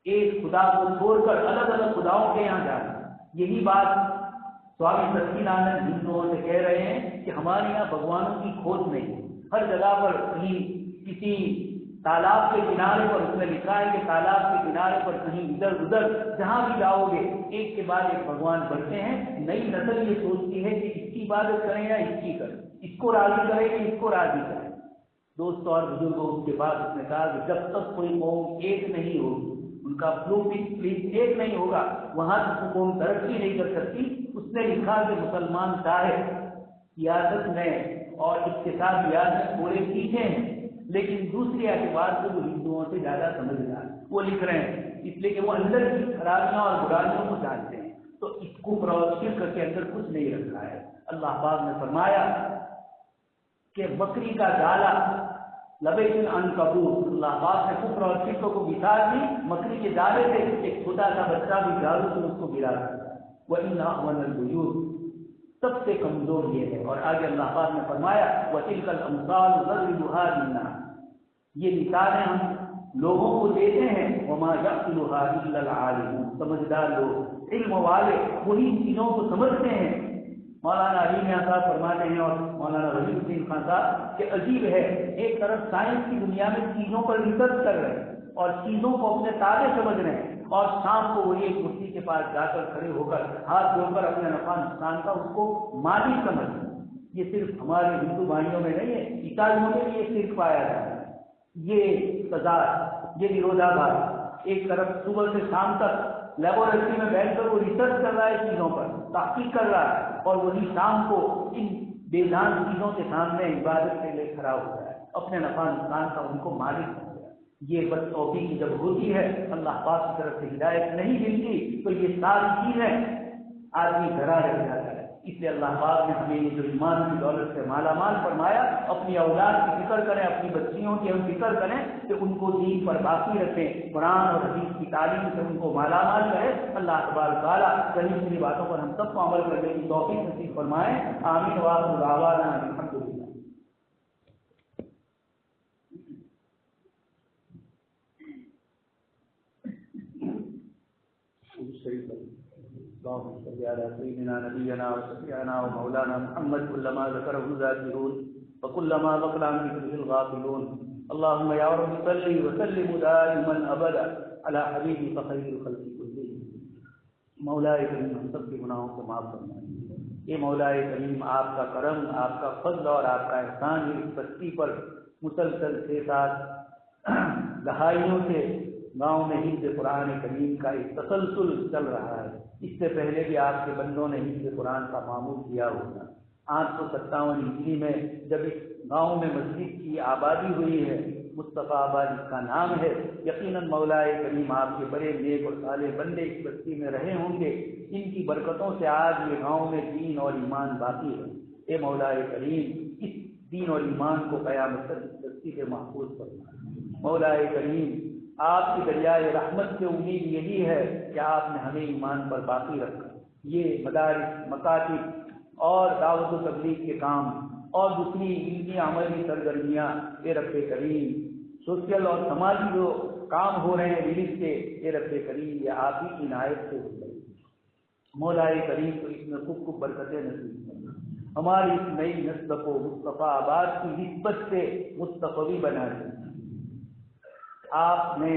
ایک خدا کو چھوڑ کر الگ الگ خداؤں کے یہاں جانا. یہی بات سوامی سچیدانند ہندوؤں سے کہہ رہے ہیں کہ ہمارے یہاں بھگوانوں کی کھوج نہیں. ہر جگہ پر کہیں کسی تالاب کے کنارے پر, اس نے لکھا ہے کہ تالاب کے کنارے پر کہیں ادھر ادھر جہاں بھی جاؤ گے ایک کے بعد ایک بھگوان بڑھتے ہیں. نئی نسل یہ سوچتی ہے کہ اس کی عبادت کریں یا اس کی کریں, اس کو راضی کریں کہ اس کو راضی کریں. دوستوں اور بزرگوں کے بعد اس نے کہا کہ جب تک کوئی قوم ایک نہیں ہوگی, ان کا بلو پرنٹ ایک نہیں ہوگا, وہاں تک قوم ترقی نہیں کر سکتی. اس نے لکھا کہ مسلمان چاہے سیاست میں اور اقتصادیات میں تھوڑے پیچھے ہیں, لیکن دوسرے اعتبار سے وہ ہندوؤں سے زیادہ سمجھدار. وہ لکھ رہے ہیں اس لیے کہ وہ اندر کی خرابیاں اور برائیوں کو جانتے ہیں. تو اس کفر اور شرک کے اندر کچھ نہیں رکھا ہے. اللہ پاک نے فرمایا کہ بکری کا جالا لبیت العنکبوت. اللہ پاک نے کفر اور شرک کو مثال دی. مکڑی کے جالے سے ایک چھوٹا سا بچہ بھی جھاڑو سے اس کو گرا دیا. وَإِنَّ أَحْوَنَ الْبُيُوتِ سب سے کمزور یہ ہے۔ اور آگے اللہ پاک نے فرمایا وَتِلْكَ الْأَمْثَالُ نَضْرِبُهَا لِلنَّاسِ، یہ مثالیں ہم لوگوں کو دیتے ہیں، وَمَا يَعْقِلُهَا إِلَّا الْعَالِمُونَ، سمجھدار لوگ، علم والے وہی چیزوں کو سمجھتے ہیں۔ مولانا علی میاں صاحب فرماتے ہیں اور مولانا وحید الدین خان صاحب کہ عجیب ہے، ایک طرف سائنس کی دنیا میں چیزوں پر ریسرچ کر رہے ہیں اور چیزوں کو اپنے تابع سمجھ رہے ہیں، اور شام کو وہی ایک کرسی کے پاس جا کر کھڑے ہو کر ہاتھ جوڑ کر اپنے نفع نقصان کا اس کو مالک سمجھ۔ یہ صرف ہمارے ہندو بھائیوں میں نہیں ہے، عیسائیوں میں بھی یہ صرف پایا جاتا ہے۔ یہ تضاد، یہ وروධابھاس، ایک طرف صبح سے شام تک لیبورٹری میں بیٹھ کر وہ ریسرچ کر رہا ہے چیزوں پر، تحقیق کر رہا ہے، اور وہی شام کو ان بے جان چیزوں کے سامنے عبادت کے لیے کھڑا ہو رہا ہے، اپنے نفع نقصان کا ان کو مالک ہو گیا۔ یہ بد توفیقی جب ہوتی ہے، اللہ پاک کی طرف سے ہدایت نہیں ملتی، تو یہ ساری چیزیں آدمی گھرا رہ جاتا ہے۔ اس لیے اللہ پاک نے ہمیں یہ جو ایمان کی دولت سے مالا مال فرمایا، اپنی اولاد کی فکر کریں، اپنی بچیوں کی ہم فکر کریں کہ ان کو دین پر باقی رکھیں، قرآن اور حدیث کی تعلیم سے ان کو مالا مال کریں۔ اللہ تبارک تعالیٰ صحیح صحیح باتوں پر ہم سب کو عمل کرنے کی توفیق نصیب فرمائیں۔ آمین وآخر دعوانا الحمدللہ۔ اللهم صل على سيدنا نبينا وشفيعنا ومولانا محمد كلما ذكره الذاكرون وكلما غفل عن ذكره الغافلون اللهم يا رب صل وسلم دائما ابدا على حبيبك خير الخلق كلهم مولاي کریم ہم سب کے گناہوں کو معاف فرمائے۔ یہ مولاي کریم آپ کا کرم، آپ کا فضل اور آپ کا احسان ہے اس بستی پر مسلسل 6-7 دہائیوں سے گاؤں میں حفظ قرآن کریم کا ایک تسلسل چل رہا ہے۔ اس سے پہلے بھی آپ کے بندوں نے حفظ قرآن کا معمول کیا ہوگا۔ 857 ہجری میں جب اس گاؤں میں مسجد کی آبادی ہوئی ہے، مصطفیٰ آباد اس کا نام ہے، یقیناً مولاي کریم آپ کے بڑے نیک اور صالح بندے اس بستی میں رہے ہوں گے، ان کی برکتوں سے آج یہ گاؤں میں دین اور ایمان باقی ہے۔ اے مولاي کریم اس دین اور ایمان کو قیامت تک اس بستی سے محفوظ فرما۔ مولاي کریم آپ کی دریائے رحمت سے امید یہی ہے کہ آپ نے ہمیں ایمان پر باقی رکھا۔ یہ مدارس، مکاتب اور دعوت و تبلیغ کے کام اور دوسری علمی عملی سرگرمیاں اے رب کریم، سوشل اور سماجی جو کام ہو رہے ہیں ریلیز سے، اے رب کریم یہ آپ ہی کی عنایت سے ہو رہی ہے۔ مولاي کریم تو اس میں خوب خوب برکتیں نصیب کرنا، ہماری اس نئی نسل کو مصطفیٰ آباد کی نسبت سے مستقوی بنا دیں۔ آپ نے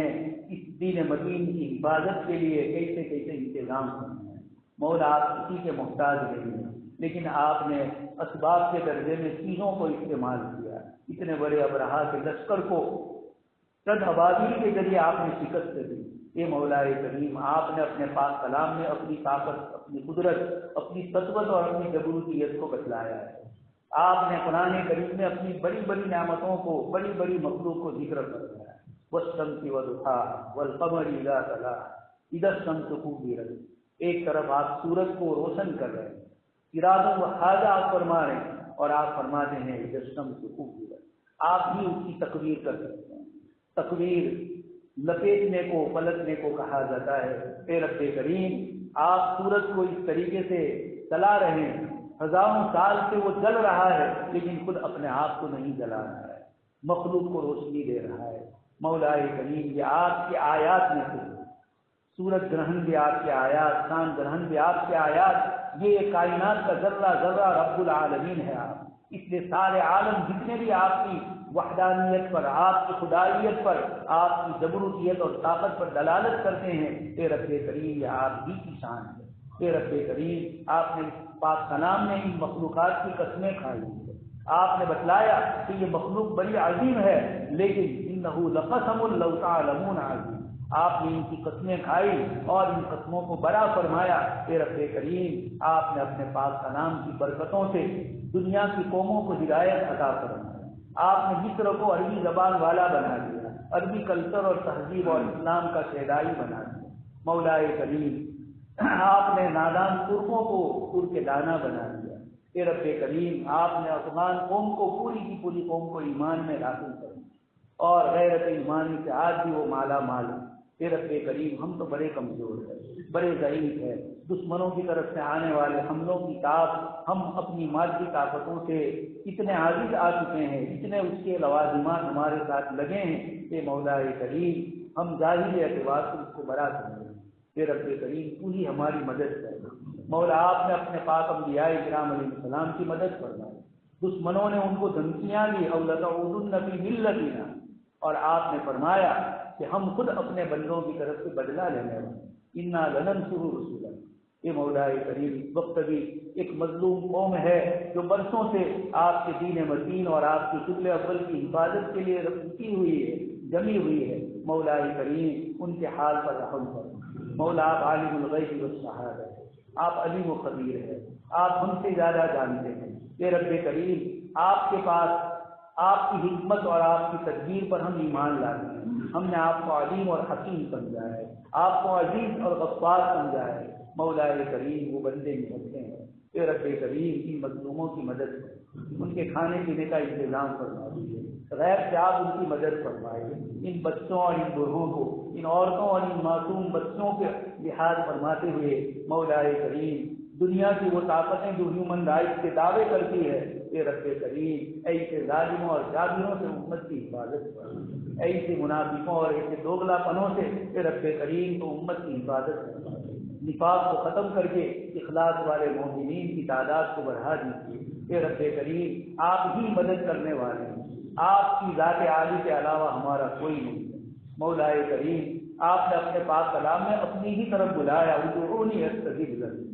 اس دین مدین کی حفاظت کے لیے کیسے کیسے انتظام کرنا ہے۔ مولا آپ کسی کے محتاج نہیں ہیں، لیکن آپ نے اسباب کے درجے میں چیزوں کو استعمال کیا۔ اتنے بڑے ابرہا کے لشکر کو چند ابابیل کے ذریعے آپ نے شکست دی۔ اے مولاي کریم آپ نے اپنے پاک کلام میں اپنی طاقت، اپنی قدرت، اپنی سطوت اور اپنی جبروتیت کو بتلایا ہے۔ آپ نے قرآن کریم میں اپنی بڑی بڑی نعمتوں کو، بڑی بڑی مخلوق کو ذکر کروایا ہے۔ والشمس وضحاها والقمر اذا تلاها اذا الشمس كورت، ایک طرف آپ سورج کو روشن کر رہے ہیں، ارادوں و حاجہ آپ فرما رہے ہیں، اور آپ فرماتے ہیں اذا الشمس كورت، آپ بھی اس کی تقریر کر سکتے ہیں۔ تقریر لپیٹنے کو، پلٹنے کو کہا جاتا ہے۔ اے رب کریم آپ سورج کو اس طریقے سے چلا رہے ہیں، ہزاروں سال سے وہ جل رہا ہے لیکن خود اپنے آپ کو نہیں جلا رہا ہے، مخلوق کو روشنی دے رہا ہے۔ مولاي کریم یہ آپ کی آیات میں سے، سورج گرہن بھی آپ کے آیات، چاند گرہن بھی آپ کے آیات، یہ کائنات کا ذرہ ذرہ رب العالمین ہے آپ۔ اس لیے سارے عالم جتنے بھی آپ کی وحدانیت پر، آپ کی خدائیت پر، آپ کی جبروتیت اور طاقت پر دلالت کرتے ہیں۔ اے رب کریم یہ آپ ہی کی شان ہے۔ اے رب کریم آپ نے پاک کلام میں ان مخلوقات کی قسمیں کھائی ہیں۔ آپ نے بتلایا کہ یہ مخلوق بڑی عظیم ہے، لیکن انہ لقسم لو تعلمون عظیم، آپ نے ان کی قسمیں کھائی اور ان قسموں کو بڑا فرمایا۔ اے رب کریم آپ نے اپنے پاک کلام کی برکتوں سے دنیا کی قوموں کو ہدایت عطا فرمایا۔ آپ نے مصر کو عربی زبان والا بنا دیا، عربی کلچر اور تہذیب اور اسلام کا شہدائی بنا دیا۔ مولاي کریم آپ نے نادان ترکوں کو ترک دانا بنا دیا۔ اے رب کریم آپ نے افغان قوم کو، پوری کی پوری قوم کو ایمان میں داخل کر دیا اور غیرت ایمانی سے آج بھی وہ مالا مال ہے۔ اے رب کریم ہم تو بڑے کمزور ہیں، بڑے ضعیف ہیں، دشمنوں کی طرف سے آنے والے حملوں کی تاب ہم اپنی مادی طاقتوں سے اتنے عاجز آ چکے ہیں، اتنے اس کے لوازمات ہمارے ساتھ لگے ہیں کہ مولا کریم ہم ظاہری اعتبار سے اس کو بڑا کریں کہ رب کریم پوری ہماری مدد کرے۔ مولا آپ نے اپنے پاک انبیاء کرام علیہ السلام کی مدد فرمائی، دشمنوں نے ان کو دھمکیاں دی اولتعودن فی ملتنا، اور آپ نے فرمایا کہ ہم خود اپنے بندوں کی طرف سے بدلہ لینے والے، انا لننصر رسولنا۔ یہ مولا کریم اس وقت بھی ایک مظلوم قوم ہے جو برسوں سے آپ کے دین متین اور آپ کے قبلہ اول کی حفاظت کے لیے رکی ہوئی ہے، جمی ہوئی ہے۔ مولا کریم ان کے حال پر رحم کرو۔ مولا آپ عالم الغیب والشہادہ ہے، آپ علیم و خبیر ہے، آپ ہم سے زیادہ جانتے ہیں۔ یہ رب کریم آپ کے پاس آپ کی حکمت اور آپ کی تدبیر پر ہم ایمان لاتے ہیں۔ ہم نے آپ کو علیم اور حکیم سمجھا ہے، آپ کو عزیز اور غفار سمجھا ہے۔ مولا کریم وہ بندے نکلتے ہیں، اے رب کریم ان مظلوموں کی مدد کریں، ان کے کھانے پینے کا انتظام فرما دیجیے، غیر سے آپ ان کی مدد فرمائیے، ان بچوں اور ان بوڑھوں کو، ان عورتوں اور ان معصوم بچوں کے لحاظ فرماتے ہوئے مولا کریم دنیا کی وہ طاقتیں جو ہیومن رائٹس کے دعوے کرتی ہے، اے رب کریم ایسے ظالموں اور جابروں سے امت کی حفاظت کر، ایسے منافقوں اور ایسے دوگلا پنوں سے اے رب کریم تو امت کی حفاظت کر، نفاق کو ختم کر کے اخلاص والے مومنین کی تعداد کو بڑھا دیجیے۔ اے رب کریم آپ ہی مدد کرنے والے ہیں، آپ کی ذات عالی کے علاوہ ہمارا کوئی نہیں ہے۔ مولا کریم آپ نے اپنے پاک کلام میں اپنی ہی طرف بلایا، ادعونی استجب لکم،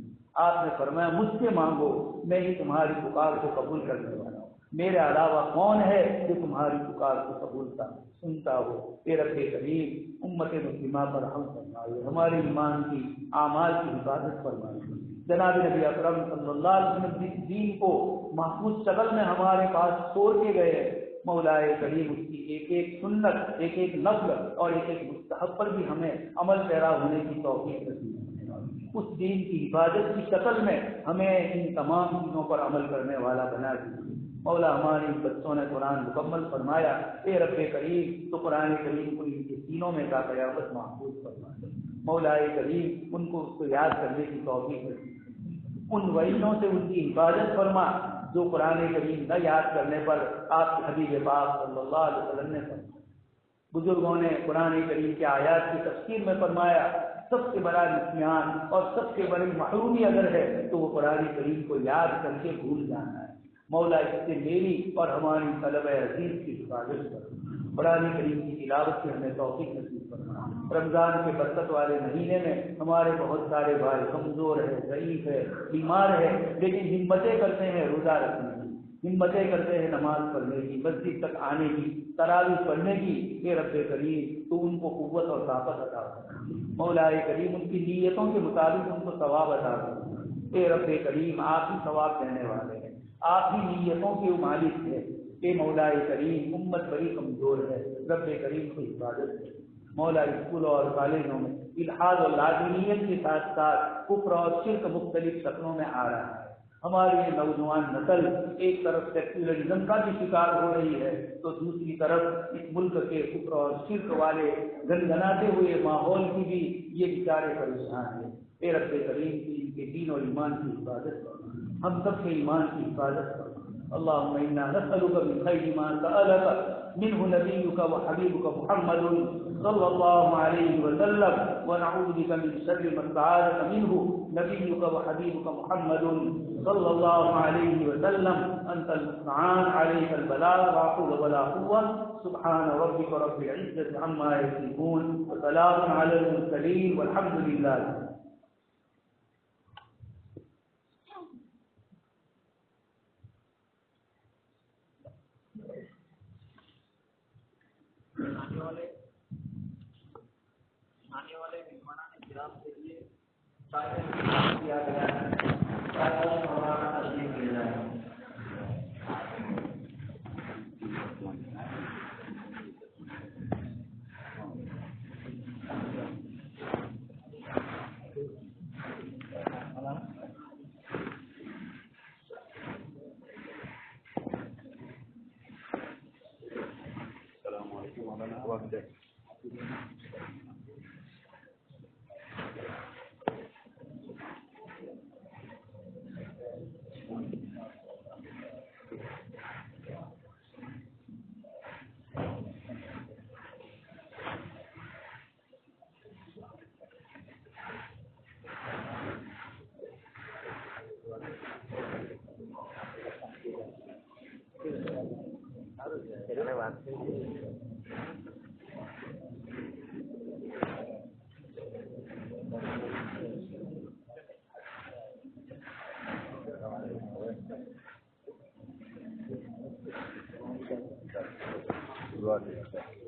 آپ نے فرمایا مجھ سے مانگو میں ہی تمہاری پکار کو قبول کرنے والا ہوں، میرے علاوہ کون ہے جو تمہاری پکار کو قبول سنتا ہو۔ اے رب کریم امت مسلمہ پر رحم فرمائے، ہمارے ایمان کی اعمال کی حفاظت فرمائے۔ جناب نبی اکرم صلی اللہ علیہ وسلم جس دین کو محفوظ شکل میں ہمارے پاس چھوڑ کے گئے، مولا کریم اس کی ایک ایک سنت، ایک ایک نفل اور ایک ایک مستحب پر بھی ہمیں عمل پیرا ہونے کی توفیق نصیب فرمائے۔ اس دین کی حفاظت کی شکل میں ہمیں ان تمام چیزوں پر عمل کرنے والا بنا دیجیے۔ مولا ہمارے بچوں نے قرآن مکمل فرمایا، اے رب کریم تو قرآن کریم کو ان کے سینوں میں کا قیامت محفوظ فرمایا۔ مولا کریم ان کو اس کو یاد کرنے کی توفیق نصیب، ان وعیدوں سے ان کی حفاظت فرما جو قرآن کریم نہ یاد کرنے پر آپ کے حبیب پاک صلی اللہ علیہ وسلم نے فرمایا۔ بزرگوں نے قرآن کریم کے آیات کی تفسیر میں فرمایا سب سے بڑا نسیان اور سب سے بڑی محرومی اگر ہے تو وہ قرآن کریم کو یاد کر کے بھول جانا ہے۔ مولا اس سے میری اور ہماری طلبہ عزیز کی حفاظت کر، قرآن کریم کی تلاوت سے ہمیں توفیق نصیب فرما۔ رمضان کے برکت والے مہینے میں ہمارے بہت سارے بھائی کمزور ہے، ضعیف ہے، بیمار ہے، لیکن ہمتیں کرتے ہیں روزہ رکھنے کی، ہمتیں کرتے ہیں نماز پڑھنے کی، مسجد تک آنے کی، تراویح پڑھنے کی۔ اے رب کریم تو ان کو قوت اور طاقت عطا کر، مولا کریم ان کی نیتوں کے مطابق ان کو ثواب عطا کر۔ اے رب کریم آپ ہی ثواب دینے والے ہیں، آپ ہی نیتوں کے مالک ہیں۔ اے مولا کریم امت بڑی کمزور ہے، رب کریم کو حفاظت ہے۔ مولا اسکولوں اور کالجوں میں الحاد اور لادینیت کے ساتھ ساتھ کفر اور شرک مختلف شکلوں میں آ رہا ہے۔ ہماری یہ نوجوان نسل ایک طرف سیکولرزم کا بھی شکار ہو رہی ہے تو دوسری طرف اس ملک کے کفر اور شرک والے گنگناتے ہوئے ماحول کی بھی یہ بیچارے پریشان ہیں۔ اے رب کریم کی ان کے دین اور ایمان کی حفاظت کرو، ہم سب کے ایمان کی حفاظت کرو۔ اللهم إنا نسألك من خير ما سألك منه نبيك وحبيبك محمد صلى الله عليه وسلم، ونعوذ بك من شر ما استعاذك منه نبيك وحبيبك محمد صلى الله عليه وسلم، أنت المستعان عليك البلاغ، لا حول ولا قوة، سبحان ربك رب العزة عما يصفون، وسلام على المرسلين، والحمد لله۔ آنے والے مہمانان کرام کے لیے کیا گیا ہے، تشریف لے جائیں۔ السلام علیکم مولانا۔ Luar biasa.